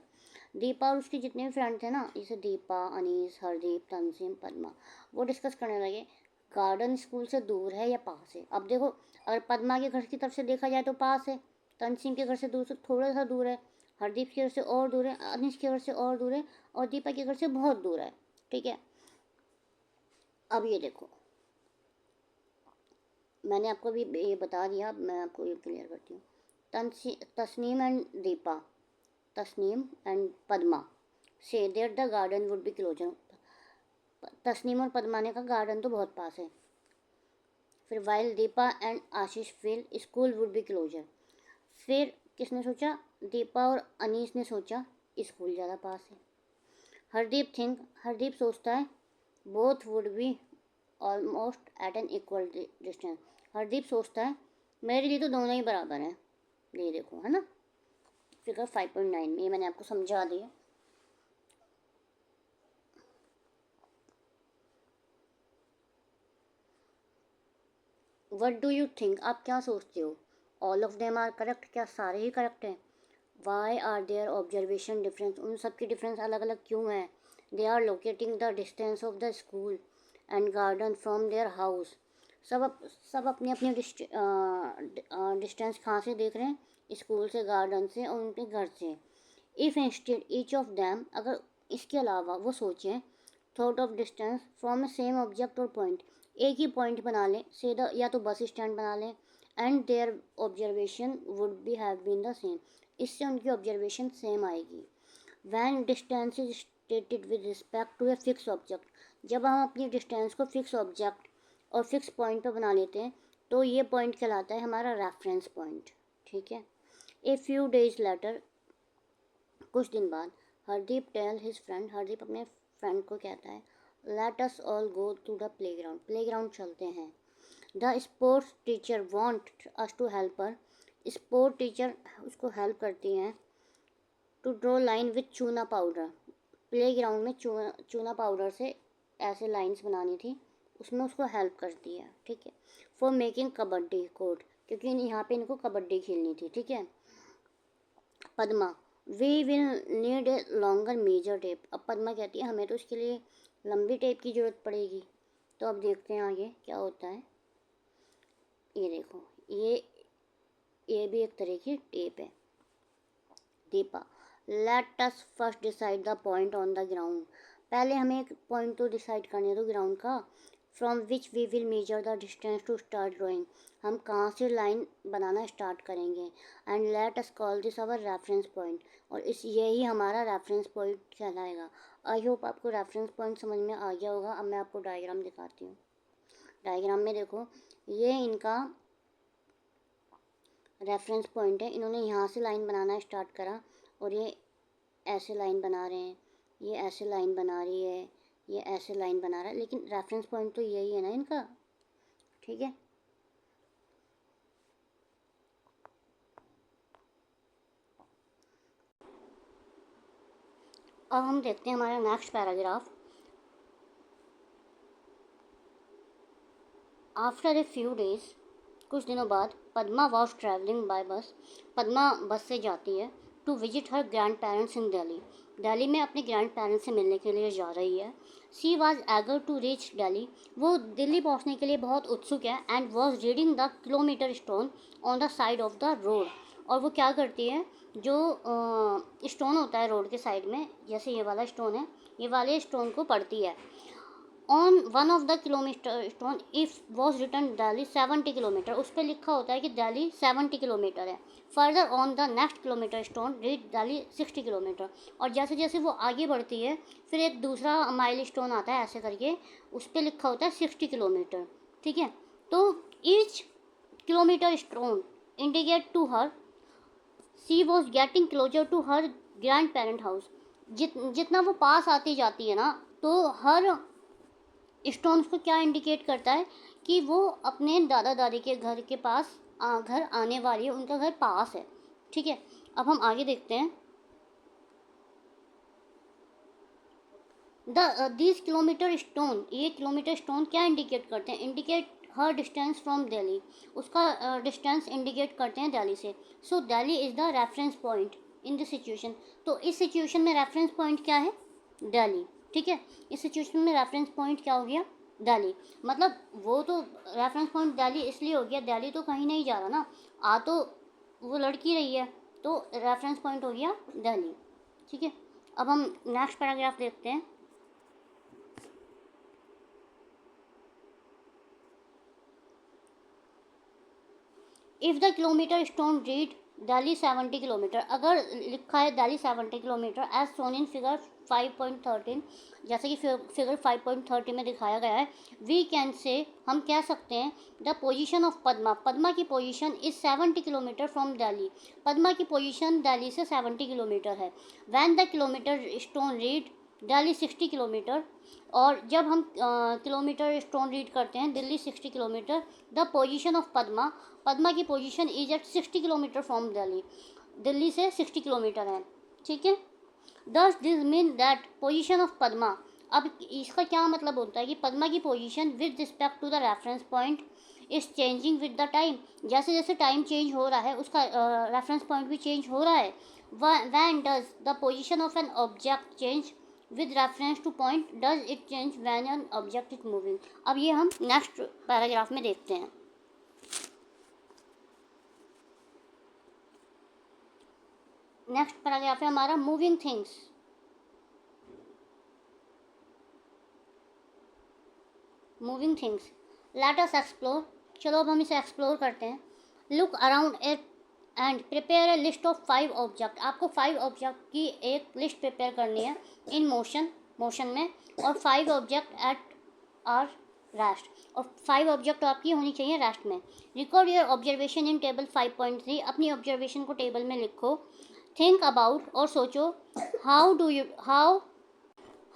दीपा और उसके जितने भी फ्रेंड थे ना, जैसे दीपा, अनीस, हरदीप, तंसीम, पद्मा, वो डिस्कस करने लगे गार्डन स्कूल से दूर है या पास है। अब देखो, अगर पद्मा के घर की तरफ से देखा जाए तो पास है, तंसीम के घर से दूर से थोड़ा सा दूर है, हरदीप के घर से और दूर है, अनीस के घर से और दूर है, और दीपा के घर से बहुत दूर है, ठीक है। अब ये देखो, मैंने आपको भी ये बता दिया, अब मैं आपको ये क्लियर करती हूँ। Tasneem and Deepa, Tasneem and Padma say there the garden would be closer. Tasneem और पद्मा ने कहा गार्डन तो बहुत पास है। फिर while Deepa and Ashish feel school would be closure. फिर किसने सोचा, दीपा और अनीस ने सोचा स्कूल ज़्यादा पास है। हरदीप सोचता है both would be almost at an equal distance. Hardeep सोचता है मेरे लिए तो दोनों ही बराबर हैं। ये देखो, है ना, फिगर 5.9 में, ये मैंने आपको समझा दिया। वट डू यू थिंक, आप क्या सोचते हो? All of them are correct, क्या सारे ही करेक्ट हैं? Why are their observation difference, उन सब की डिफरेंस अलग अलग क्यों है? They are locating the distance of the school and garden from their house. सब अपनी अपनी डिस्टेंस कहाँ से देख रहे हैं, स्कूल से, गार्डन से और उनके घर से। If instead each of them, अगर इसके अलावा वो सोचें thought of distance from A same object और पॉइंट, एक ही पॉइंट बना लें, सीधा या तो बस स्टैंड बना लें, and their observation would be have been the same, इससे उनकी ऑब्जर्वेशन सेम आएगी। When distance is stated with respect to a fixed object, जब हम अपनी डिस्टेंस को फिक्स ऑब्जेक्ट और फिक्स पॉइंट पर बना लेते हैं तो ये पॉइंट कहलाता है हमारा रेफरेंस पॉइंट, ठीक है। ए फ्यू डेज लेटर, कुछ दिन बाद, Hardeep tell his friend, Hardeep अपने फ्रेंड को कहता है let us all go to the playground, playground चलते हैं। The sports teacher want us to help her, sport teacher उसको हेल्प करती हैं टू ड्रॉ लाइन विथ चूना पाउडर, प्लेग्राउंड में चूना पाउडर से ऐसे लाइंस बनानी थी, उसमें उसको हेल्प करती है, ठीक है। फॉर मेकिंग कबड्डी कोर्ट, क्योंकि यहाँ पे इनको कबड्डी खेलनी थी, ठीक है। Padma, we will need a longer measure tape, अब पद्मा कहती है हमें तो इसके लिए लंबी टेप की ज़रूरत पड़ेगी। तो अब देखते हैं आगे क्या होता है। ये देखो, ये भी एक तरह की टेप है। Deepa, let us first decide the point on the ground, पहले हमें एक पॉइंट तो डिसाइड करने दो ग्राउंड का, from which we will measure the distance to start drawing, हम कहाँ से लाइन बनाना स्टार्ट करेंगे, and let us call this our reference point, और यही हमारा रेफरेंस पॉइंट कहलाएगा। आई होप आपको रेफरेंस पॉइंट समझ में आ गया होगा। अब मैं आपको डायग्राम दिखाती हूँ। डायग्राम में देखो, ये इनका रेफरेंस पॉइंट है, इन्होंने यहाँ से लाइन बनाना स्टार्ट करा और ये ऐसे लाइन बना रहे हैं, ये ऐसे लाइन बना रही है, ये ऐसे लाइन बना रहा है, लेकिन रेफरेंस पॉइंट तो यही है ना इनका, ठीक है। अब हम देखते हैं हमारा next paragraph. After a few days, कुछ दिनों बाद, पद्मा वॉज ट्रैवलिंग बाय बस, पद्मा बस से जाती है to visit her grand parents in Delhi. Delhi में अपने ग्रैंड पेरेंट्स से मिलने के लिए जा रही है। She was eager to reach Delhi, वो दिल्ली पहुंचने के लिए बहुत उत्सुक है। And was reading the kilometre stone on the side of the road, और वो क्या करती है, जो स्टोन होता है रोड के साइड में, जैसे ये वाला स्टोन है, ये वाले स्टोन को पढ़ती है। On one of the kilometre stone if was return Delhi 70 kilometre, उस पर लिखा होता है कि दिल्ली 70 किलोमीटर है। Further on the next kilometre stone read Delhi 60 kilometre, और जैसे जैसे वो आगे बढ़ती है फिर एक दूसरा माइल स्टोन आता है ऐसे करके, उस पर लिखा होता है 60 किलोमीटर। ठीक है, तो each kilometre stone indicate to her she was getting closer to her grand parent house. जितना वो पास आती जाती है ना, तो हर स्टोन को क्या इंडिकेट करता है कि वो अपने दादा दादी के घर के पास घर आने वाली है, उनका घर पास है। ठीक है, अब हम आगे देखते हैं। दिस किलोमीटर स्टोन, ये किलोमीटर स्टोन क्या इंडिकेट करते हैं, indicate her distance from Delhi, उसका डिस्टेंस इंडिकेट करते हैं दिल्ली से। So Delhi is the reference point in this situation, तो इस सिचुएशन में रेफरेंस पॉइंट क्या है, दिल्ली। ठीक है, इस सिचुएशन में रेफरेंस पॉइंट क्या हो गया, दिल्ली। मतलब वो तो रेफरेंस पॉइंट दिल्ली इसलिए हो गया, दिल्ली तो कहीं नहीं जा रहा ना, आ तो वो लड़की रही है, तो रेफरेंस पॉइंट हो गया दिल्ली। ठीक है, अब हम नेक्स्ट पैराग्राफ देखते हैं। If the kilometre stone read Delhi 70 kilometre, अगर लिखा है Delhi 70 kilometre as shown in figure 5.13, जैसे कि फिगर 5.30 में दिखाया गया है, वी कैन से, हम कह सकते हैं, the position of Padma, Padma की position is 70 kilometre from Delhi, Padma की पोजीशन दिल्ली से 70 किलोमीटर है। When the kilometre stone read Delhi 60 kilometre, और जब हम किलोमीटर स्टोन रीड करते हैं Delhi 60 kilometre, the position of Padma, Padma की position is at 60 kilometre from Delhi, Delhi से 60 किलोमीटर है। ठीक है, does this mean that position of Padma, अब इसका क्या मतलब होता है कि पद्मा की position with respect to the reference point is changing with the time, जैसे जैसे टाइम चेंज हो रहा है उसका रेफरेंस पॉइंट भी चेंज हो रहा है। When does the position of an object change with reference two point, does it change when an object is moving. अब ये हम नेक्स्ट पैराग्राफ में देखते हैं। नेक्स्ट पैराग्राफ है हमारा moving things. Moving things, let us explore, चलो अब हम इसे एक्सप्लोर करते हैं। Look around it and prepare a list of 5 object, आपको 5 ऑब्जेक्ट की एक लिस्ट प्रिपेयर करनी है इन मोशन, मोशन में, और 5 ऑब्जेक्ट एट आर रेस्ट, और 5 ऑब्जेक्ट आपकी होनी चाहिए रेस्ट में। Record your observation in table 5.3, अपनी ऑब्जर्वेशन को टेबल में लिखो। थिंक अबाउट, और सोचो,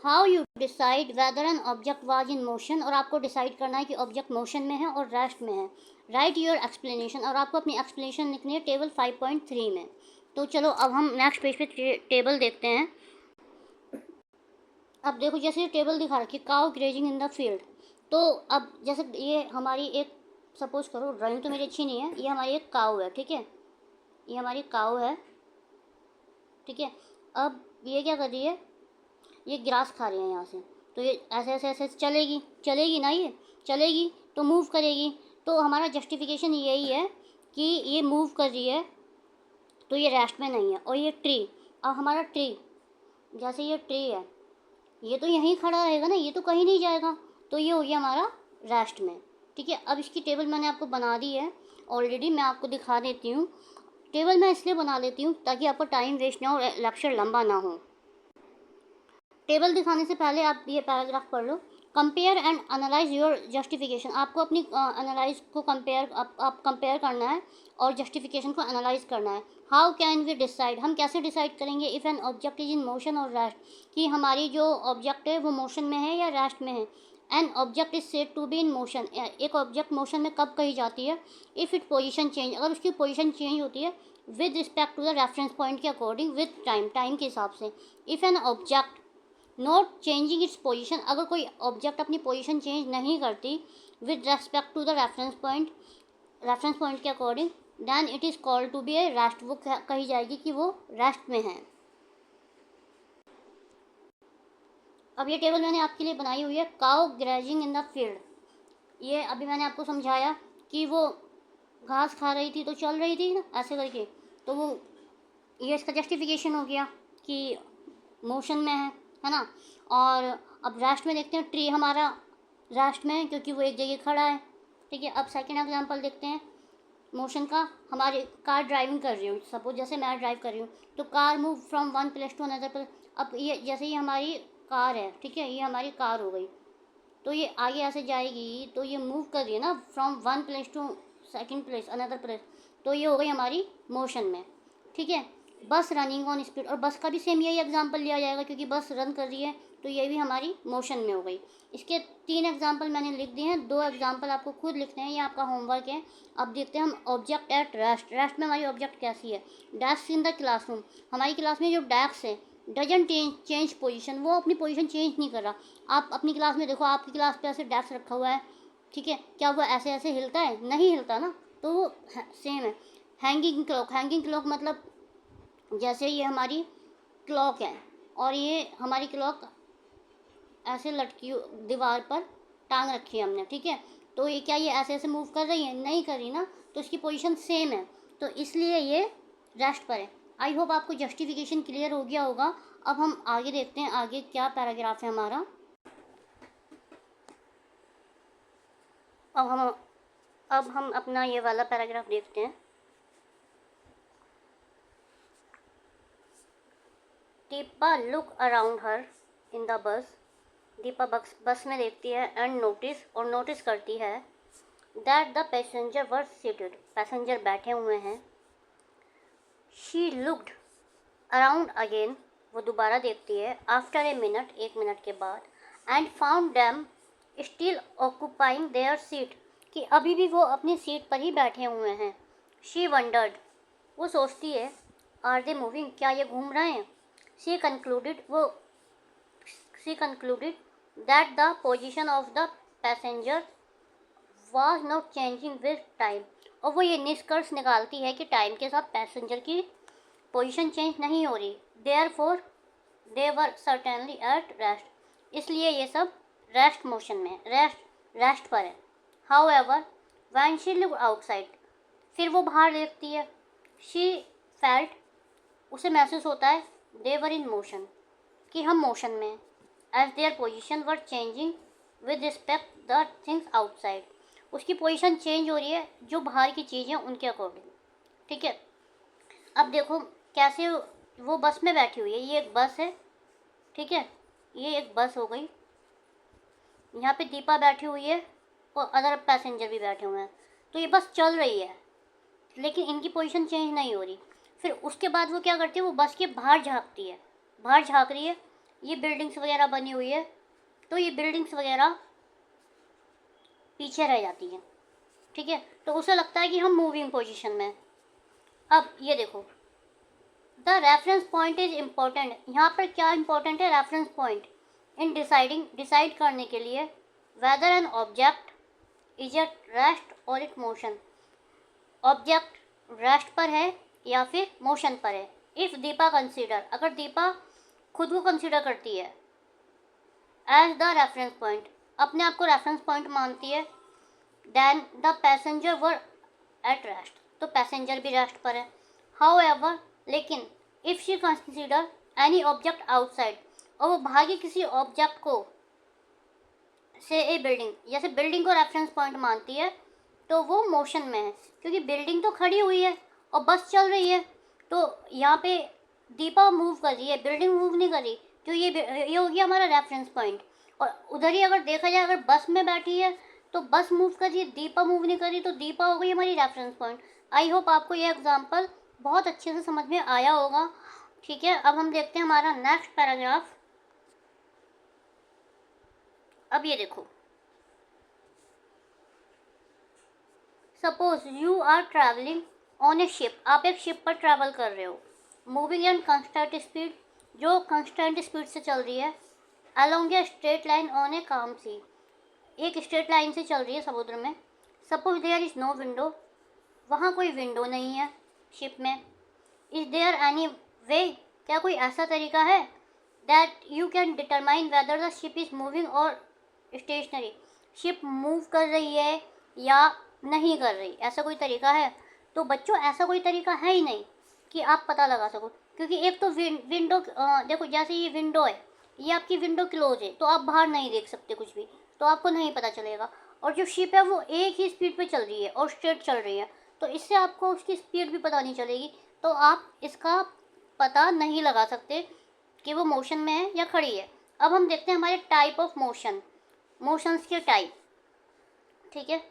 how you decide whether an object was in motion, और आपको डिसाइड करना है कि ऑब्जेक्ट मोशन में है और रेस्ट में है। राइट योर एक्सप्लेनेशन, और आपको अपनी एक्सप्लेनेशन लिखनी है टेबल 5.3 में। तो चलो अब हम नेक्स्ट पेज पे टेबल देखते हैं। अब देखो, जैसे ये टेबल दिखा रखी है, cow grazing in the field, तो अब जैसे ये हमारी एक, सपोज करो, ड्राइंग तो मेरी अच्छी नहीं है, ये हमारी एक काउ है। ठीक है, ये हमारी काउ है। ठीक है, अब ये क्या कर रही है, ये ग्रास खा रही है यहाँ से, तो ये ऐसे ऐसे ऐसे चलेगी, चलेगी ना, ये चलेगी तो मूव करेगी। तो हमारा जस्टिफिकेशन यही है कि ये मूव कर रही है तो ये रेस्ट में नहीं है। और ये ट्री, अब हमारा ट्री, जैसे ये ट्री है, ये तो यहीं खड़ा रहेगा ना, ये तो कहीं नहीं जाएगा, तो ये हो गया हमारा रेस्ट में। ठीक है, अब इसकी टेबल मैंने आपको बना दी है ऑलरेडी, मैं आपको दिखा देती हूँ। टेबल मैं इसलिए बना लेती हूँ ताकि आपको टाइम वेस्ट ना हो और लेक्चर लंबा ना हो। टेबल दिखाने से पहले आप ये पैराग्राफ पढ़ लो। Compare and analyse your justification, आपको अपनी एनालाइज को आप कंपेयर करना है और जस्टिफिकेशन को एनालाइज करना है। हाउ कैन वी डिसाइड, हम कैसे डिसाइड करेंगे if an object is in motion और रेस्ट, कि हमारी जो ऑब्जेक्ट है वो मोशन में है या रेस्ट में है। An object is said to be in motion, एक ऑब्जेक्ट मोशन में कब कही जाती है, इफ़ इट पोजिशन चेंज, अगर उसकी पोजिशन चेंज होती है with respect to the reference point के अकॉर्डिंग, विद टाइम, टाइम के हिसाब से। If an object not changing its position, अगर कोई ऑब्जेक्ट अपनी पोजीशन चेंज नहीं करती with respect to the reference point, reference point के according, then it is called to be a rest, वो कही जाएगी कि वो रेस्ट में है। अब ये टेबल मैंने आपके लिए बनाई हुई है, cow grazing in the field. ये अभी मैंने आपको समझाया कि वो घास खा रही थी तो चल रही थी ना ऐसे करके, तो वो ये इसका जस्टिफिकेशन हो गया कि मोशन में है ना। और अब रेस्ट में देखते हैं, ट्री हमारा रेस्ट में है क्योंकि वो एक जगह खड़ा है। ठीक है, अब सेकंड एग्जांपल देखते हैं मोशन का। हमारी कार ड्राइविंग कर रही हूँ, सपोज जैसे मैं ड्राइव कर रही हूँ, तो car move from one place to another place. अब ये जैसे ये हमारी कार है, ठीक है, ये हमारी कार हो गई, तो ये आगे ऐसे जाएगी तो ये मूव कर रही है ना from one place to second place another place, तो ये हो गई हमारी मोशन में। ठीक है, बस रनिंग ऑन स्पीड, और बस का भी सेम यही एग्जांपल लिया जाएगा क्योंकि बस रन कर रही है, तो ये भी हमारी मोशन में हो गई। इसके 3 एग्जांपल मैंने लिख दिए हैं, 2 एग्जांपल आपको खुद लिखने हैं, ये आपका होमवर्क है। अब देखते हैं हम ऑब्जेक्ट एट रेस्ट। रेस्ट में हमारी ऑब्जेक्ट कैसी है? डेस्क इन द क्लासरूम, हमारी क्लास में जो डेस्क है डजन चेंज पोजीशन, वो अपनी पोजीशन चेंज नहीं कर रहा। आप अपनी क्लास में देखो, आपकी क्लास पे ऐसे डेस्क रखा हुआ है, ठीक है, क्या वो ऐसे ऐसे हिलता है? नहीं हिलता ना, तो वो सेम है। हैंगिंग क्लॉक, हैंगिंग क्लॉक मतलब जैसे ये हमारी क्लॉक है और ये हमारी क्लॉक ऐसे लटकी दीवार पर टांग रखी है हमने, ठीक है, तो ये क्या ये ऐसे ऐसे मूव कर रही है? नहीं कर रही ना, तो इसकी पोजीशन सेम है, तो इसलिए ये रेस्ट पर है। आई होप आपको जस्टिफिकेशन क्लियर हो गया होगा। अब हम आगे देखते हैं, आगे क्या पैराग्राफ है हमारा। अब हम अपना ये वाला पैराग्राफ देखते हैं। Deepa look around her in the bus, Deepa बस में देखती है एंड नोटिस करती है that the passenger were seated, passenger बैठे हुए हैं। शी लुक्ड अराउंड अगेन, वो दोबारा देखती है, आफ्टर ए मिनट, 1 मिनट के बाद, and found them still occupying there seat, कि अभी भी वो अपनी सीट पर ही बैठे हुए हैं। शी वंडर्ड, वो सोचती है, आर दे मूविंग, क्या ये घूम रहे हैं? She concluded that the position of the passenger was not changing with time, और वो ये निष्कर्ष निकालती है कि टाइम के साथ पैसेंजर की पोजीशन चेंज नहीं हो रही। Therefore they were certainly at rest, इसलिए ये सब रेस्ट मोशन में, रेस्ट पर है। However when she looked outside, फिर वो बाहर देखती है, शी फेल्ट, उसे महसूस होता है, दे वर इन मोशन, कि हम मोशन में, as their position were changing with respect the things outside, उसकी पोजीशन चेंज हो रही है जो बाहर की चीज़ें उनके अकॉर्डिंग। ठीक है, अब देखो कैसे वो बस में बैठी हुई है, ये एक बस है, ठीक है, ये एक बस हो गई, यहाँ पे दीपा बैठी हुई है और अदर पैसेंजर भी बैठे हुए हैं, तो ये बस चल रही है लेकिन इनकी पोजीशन चेंज नहीं हो रही। फिर उसके बाद वो क्या करती है, वो बस के बाहर झाँकती है, बाहर झाँक रही है, ये बिल्डिंग्स वगैरह बनी हुई है, तो ये बिल्डिंग्स वगैरह पीछे रह जाती हैं, ठीक है, तो उसे लगता है कि हम मूविंग पोजीशन में। अब ये देखो, the reference point is important, यहाँ पर क्या इम्पोर्टेंट है? रेफरेंस पॉइंट इन डिसाइड करने के लिए whether an object is at rest और इट मोशन, ऑब्जेक्ट रेस्ट पर है या फिर मोशन पर है। इफ़ दीपा कंसीडर, अगर दीपा खुद को कंसीडर करती है एज द रेफरेंस पॉइंट, अपने आप को रेफरेंस पॉइंट मानती है, then the passenger were at rest, तो पैसेंजर भी रेस्ट पर है। हाउएवर, लेकिन if she consider any object outside, और वो भागी किसी ऑब्जेक्ट को, से ए बिल्डिंग, जैसे बिल्डिंग को रेफरेंस पॉइंट मानती है, तो वो मोशन में है क्योंकि बिल्डिंग तो खड़ी हुई है और बस चल रही है, तो यहाँ पे दीपा मूव कर रही है, बिल्डिंग मूव नहीं कर रही, तो ये हो गया हमारा रेफरेंस पॉइंट। और उधर ही अगर देखा जाए, अगर बस में बैठी है तो बस मूव कर रही है, दीपा मूव नहीं कर रही, तो दीपा हो गई हमारी रेफरेंस पॉइंट। आई होप आपको ये एग्जांपल बहुत अच्छे से समझ में आया होगा। ठीक है, अब हम देखते हैं हमारा नेक्स्ट पैराग्राफ। अब ये देखो, suppose you are travelling on a ship, आप एक शिप पर ट्रैवल कर रहे हो, मूविंग एंड कंस्टेंट स्पीड, जो कंस्टेंट स्पीड से चल रही है, along a straight line on a calm sea, एक स्ट्रेट लाइन से चल रही है समुद्र में। Suppose there is no window वहाँ कोई विंडो नहीं है शिप में। इज देयर एनी वे, क्या कोई ऐसा तरीका है that you can determine whether the ship is moving और स्टेशनरी, शिप मूव कर रही है या नहीं कर रही, ऐसा कोई तरीका है? तो बच्चों ऐसा कोई तरीका है ही नहीं कि आप पता लगा सको, क्योंकि एक तो विंडो देखो, जैसे ये विंडो है, ये आपकी विंडो क्लोज है तो आप बाहर नहीं देख सकते कुछ भी, तो आपको नहीं पता चलेगा। और जो शिप है वो एक ही स्पीड पे चल रही है और स्ट्रेट चल रही है, तो इससे आपको उसकी स्पीड भी पता नहीं चलेगी, तो आप इसका पता नहीं लगा सकते कि वो मोशन में है या खड़ी है। अब हम देखते हैं हमारे टाइप ऑफ मोशन, मोशंस के टाइप, ठीक है।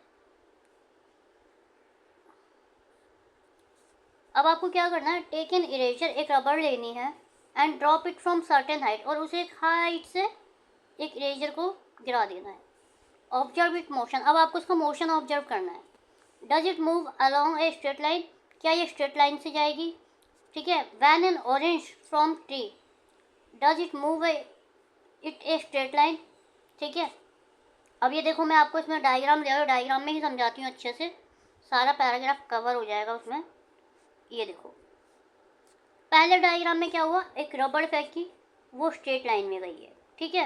अब आपको क्या करना है, टेक एन इरेजर, एक रबड़ लेनी है, and drop it from certain height, और उसे एक हाइट से एक इरेजर को गिरा देना है। ऑब्जर्व इट मोशन, अब आपको उसका मोशन ऑब्जर्व करना है। Does it move along a straight line, क्या ये स्ट्रेट लाइन से जाएगी, ठीक है। When an orange from tree, does it move it a straight line, ठीक है। अब ये देखो, मैं आपको इसमें डायग्राम दे रहा हूँ, डायग्राम में ही समझाती हूँ अच्छे से, सारा पैराग्राफ कवर हो जाएगा उसमें। ये देखो, पहले डायग्राम में क्या हुआ, एक रबड़ फेंकी, वो स्ट्रेट लाइन में गई है, ठीक है।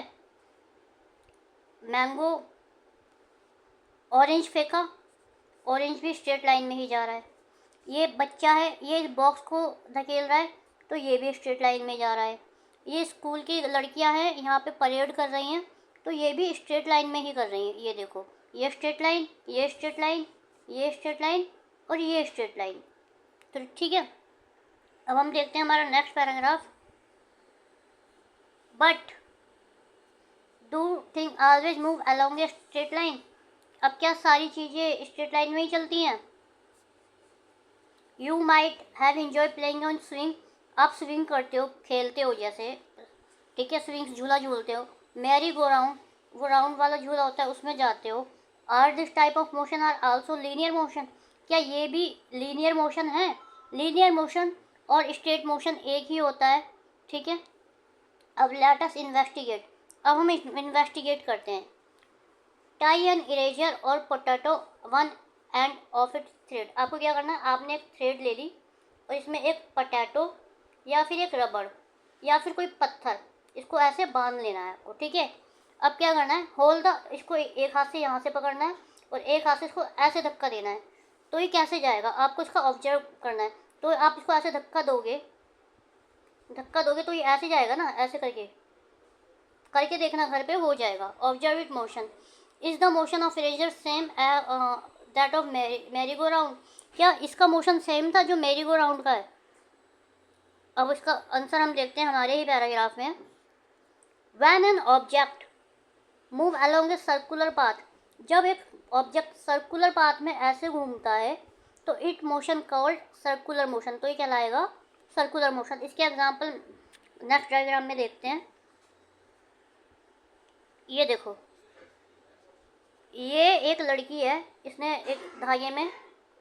मैंगो, ऑरेंज फेंका, ऑरेंज भी स्ट्रेट लाइन में ही जा रहा है। ये बच्चा है, ये इस बॉक्स को धकेल रहा है, तो ये भी स्ट्रेट लाइन में जा रहा है। ये स्कूल की लड़कियां हैं, यहाँ पे परेड कर रही हैं, तो ये भी स्ट्रेट लाइन में ही कर रही हैं। ये देखो, ये स्ट्रेट लाइन, ये स्ट्रेट लाइन, ये स्ट्रेट लाइन और ये स्ट्रेट लाइन, तो ठीक है। अब हम देखते हैं हमारा next paragraph. But do thing always move along a straight line, अब क्या सारी चीज़ें स्ट्रेट लाइन में ही चलती हैं? You might have enjoy playing on swing, आप स्विंग करते हो, खेलते हो जैसे, ठीक है, स्विंग झूला झूलते हो। मैरी गो राउंड, वो राउंड वाला झूला होता है, उसमें जाते हो। Are this type of motion are also linear motion, क्या ये भी लीनियर मोशन है? लीनियर मोशन और स्ट्रेट मोशन एक ही होता है, ठीक है। अब लेट अस इन्वेस्टिगेट, अब हम इन्वेस्टिगेट करते हैं। टाई एन इरेजर और potato one end of it thread, आपको क्या करना है, आपने एक थ्रेड ले ली और इसमें एक पोटैटो या फिर एक रबड़ या फिर कोई पत्थर, इसको ऐसे बांध लेना है आपको, ठीक है। अब क्या करना है, होल्ड द, इसको एक हाथ से यहाँ से पकड़ना है और एक हाथ से इसको ऐसे धक्का देना है, तो ये कैसे जाएगा, आपको इसका ऑब्जर्व करना है। तो आप इसको ऐसे धक्का दोगे तो ये ऐसे जाएगा ना, ऐसे करके देखना, घर पे हो जाएगा। Observe it motion, is the motion of eraser same that of Mary go round, क्या इसका मोशन सेम था जो मैरी गो राउंड का है? अब इसका आंसर हम देखते हैं हमारे ही पैराग्राफ में। When an object move along a circular path, जब एक ऑब्जेक्ट सर्कुलर पाथ में ऐसे घूमता है तो it motion called circular motion, तो ये कहलाएगा सर्कुलर मोशन। इसके एग्जांपल नेक्स्ट डायग्राम में देखते हैं। ये देखो, ये एक लड़की है, इसने एक धागे में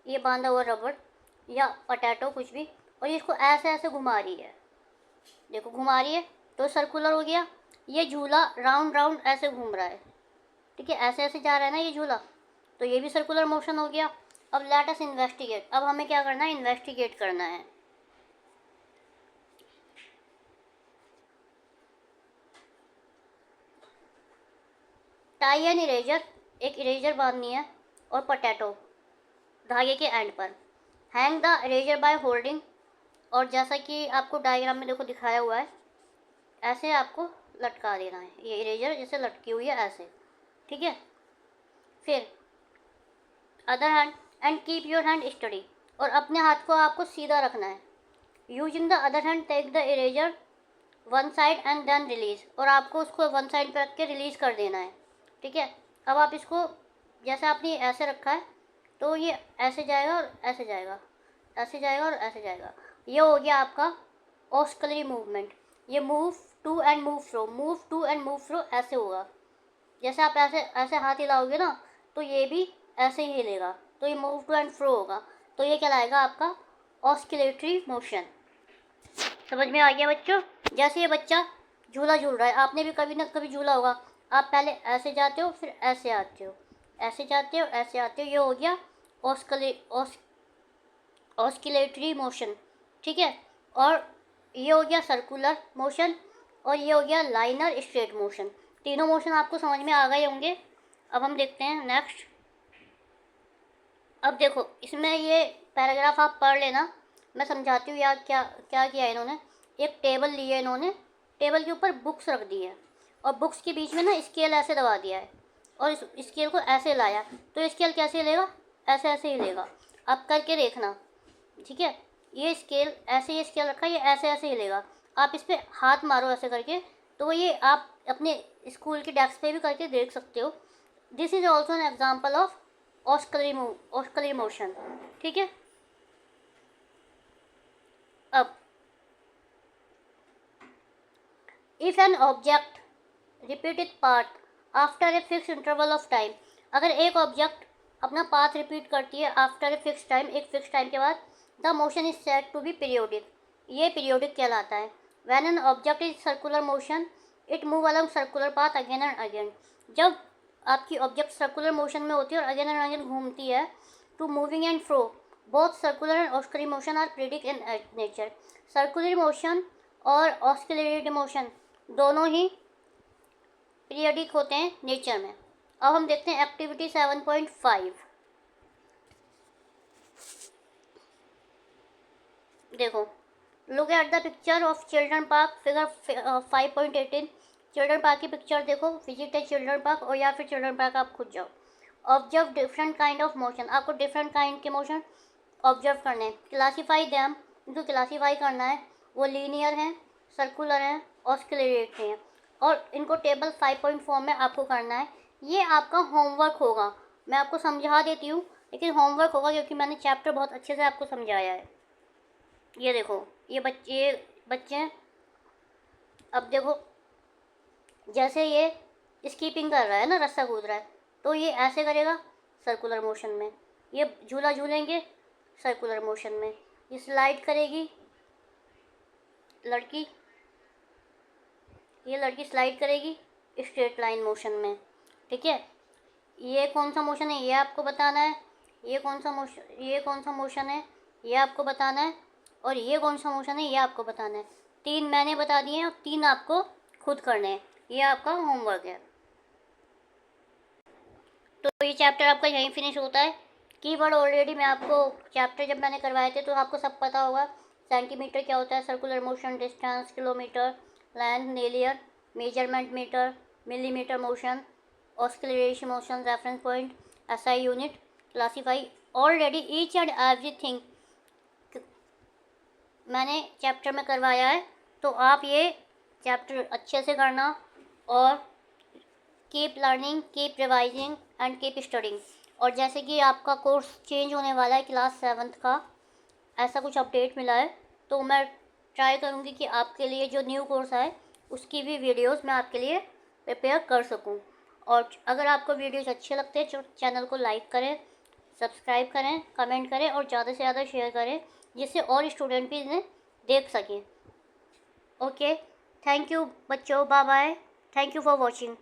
ये बांधा हुआ रबड़ या पोटैटो कुछ भी, और ये इसको ऐसे ऐसे घुमा रही है, देखो घुमा रही है, तो सर्कुलर हो गया। ये झूला राउंड राउंड ऐसे घूम रहा है, ठीक है, ऐसे ऐसे जा रहा है ना ये झूला, तो ये भी सर्कुलर मोशन हो गया। अब लेट अस इन्वेस्टिगेट, अब हमें क्या करना है, इन्वेस्टिगेट करना है। टाई एन इरेजर, एक इरेजर बांधनी है, और पोटैटो धागे के एंड पर। Hang the eraser by holding, और जैसा कि आपको डायग्राम में देखो दिखाया हुआ है, ऐसे आपको लटका देना है, ये इरेजर जैसे लटकी हुई है ऐसे, ठीक है। फिर other hand and keep your hand steady, और अपने हाथ को आपको सीधा रखना है। Using the other hand take the eraser one side and then release, और आपको उसको वन साइड पर रख के रिलीज़ कर देना है, ठीक है। अब आप इसको जैसे आपने ऐसे रखा है, तो ये ऐसे जाएगा और ऐसे जाएगा, ऐसे जाएगा और ऐसे जाएगा। ये हो गया आपका ऑस्कलरी मूवमेंट। ये move to and move fro, move to and move fro ऐसे होगा। जैसे आप ऐसे ऐसे हाथ हिलाओगे ना, तो ये भी ऐसे ही हिलेगा, तो ये मूव टू एंड फ्रो होगा, तो ये कहलाएगा आपका ऑस्किलेटरी मोशन। समझ में आ गया बच्चों? जैसे ये बच्चा झूला झूल रहा है, आपने भी कभी ना कभी झूला होगा, आप पहले ऐसे जाते हो फिर ऐसे आते हो, ऐसे जाते हो ऐसे आते हो, ये हो गया ऑस्किलेटरी मोशन, ठीक है। और ये हो गया सर्कुलर मोशन, और ये हो गया लाइनर स्ट्रेट मोशन। तीनों मोशन आपको समझ में आ गए होंगे। अब हम देखते हैं नेक्स्ट। अब देखो इसमें ये पैराग्राफ आप पढ़ लेना, मैं समझाती हूँ यार क्या क्या किया है इन्होंने। एक टेबल ली है इन्होंने, टेबल के ऊपर बुक्स रख दी है, और बुक्स के बीच में ना स्केल ऐसे दबा दिया है, और इस स्केल को ऐसे लाया, तो स्केल कैसे लेगा, ऐसे ऐसे ही लेगा। आप करके देखना, ठीक है। ये स्केल ऐसे, ये स्केल रखा है, ये ऐसे ऐसे ही लेगा। आप इस पर हाथ मारो ऐसे करके, तो ये आप अपने स्कूल के डेस्क पे भी करके देख सकते हो। This is also an example of oscillatory motion, ठीक है। अब if an object repeat it path after a fix interval of time, अगर एक ऑब्जेक्ट अपना पाथ रिपीट करती है आफ्टर ए फिक्स टाइम, एक फिक्स टाइम के बाद, the motion is said to be periodic, ये पीरियोडिक कहलाता है। When an object is circular motion it move along circular path again and again, जब आपकी ऑब्जेक्ट सर्कुलर मोशन में होती है और अगेन एंड अगेन घूमती है, to moving and fro both circular and oscillatory motion are periodic in nature. Circular motion और oscillatory motion दोनों ही पीरियोडिक होते हैं नेचर में। अब हम देखते हैं एक्टिविटी 7.5। देखो, look at the picture of children park, figure 5.18। Children park की पिक्चर देखो, विजिट ए चिल्ड्रन पार्क, और या फिर चिल्ड्रन पार्क आप खुद जाओ। Observe different kind of motion, आपको डिफरेंट काइंड के मोशन ऑब्जर्व करने हैं। क्लासीफाई दैम, इनको क्लासीफाई करना है, वो लीनियर हैं, सर्कुलर हैं, ऑस्किलेटरी हैं, और इनको टेबल 5.4 में आपको करना है। ये आपका होमवर्क होगा, मैं आपको समझा देती हूँ, लेकिन होमवर्क होगा क्योंकि मैंने चैप्टर बहुत अच्छे से आपको समझाया है। ये देखो, ये बच्चे हैं। अब देखो, जैसे ये स्कीपिंग कर रहा है ना, रस्सा कूद रहा है, तो ये ऐसे करेगा सर्कुलर मोशन में। ये झूला झूलेंगे सर्कुलर मोशन में। ये स्लाइड करेगी लड़की, ये लड़की स्लाइड करेगी स्ट्रेट लाइन मोशन में, ठीक है। ये कौन सा मोशन है ये आपको बताना है, ये कौन सा मोशन है ये आपको बताना है, और ये कौन सा मोशन है ये आपको बताना है। 3 मैंने बता दिए हैं और 3 आपको खुद करने हैं, ये आपका होमवर्क है। तो ये चैप्टर आपका यहीं फिनिश होता है। कीवर्ड ऑलरेडी मैं आपको चैप्टर जब मैंने करवाए थे तो आपको सब पता होगा। सेंटीमीटर क्या होता है, circular motion, distance, kilometre, length, नेलियर, measurement metre, millimetre motion, oscillation motion, reference point, SI unit, classify, already each and everything मैंने चैप्टर में करवाया है। तो आप ये चैप्टर अच्छे से करना, और keep learning, keep revising and keep studying. और जैसे कि आपका कोर्स चेंज होने वाला है क्लास 7th का, ऐसा कुछ अपडेट मिला है, तो मैं ट्राई करूँगी कि आपके लिए जो न्यू कोर्स है उसकी भी वीडियोस मैं आपके लिए प्रिपेयर कर सकूँ। और अगर आपको वीडियोस अच्छे लगते हैं तो चैनल को लाइक करें, सब्सक्राइब करें, कमेंट करें, और ज़्यादा से ज़्यादा शेयर करें, जिससे और स्टूडेंट भी इन्हें देख सकें। ओके, थैंक यू बच्चों, bye bye, thank you for watching.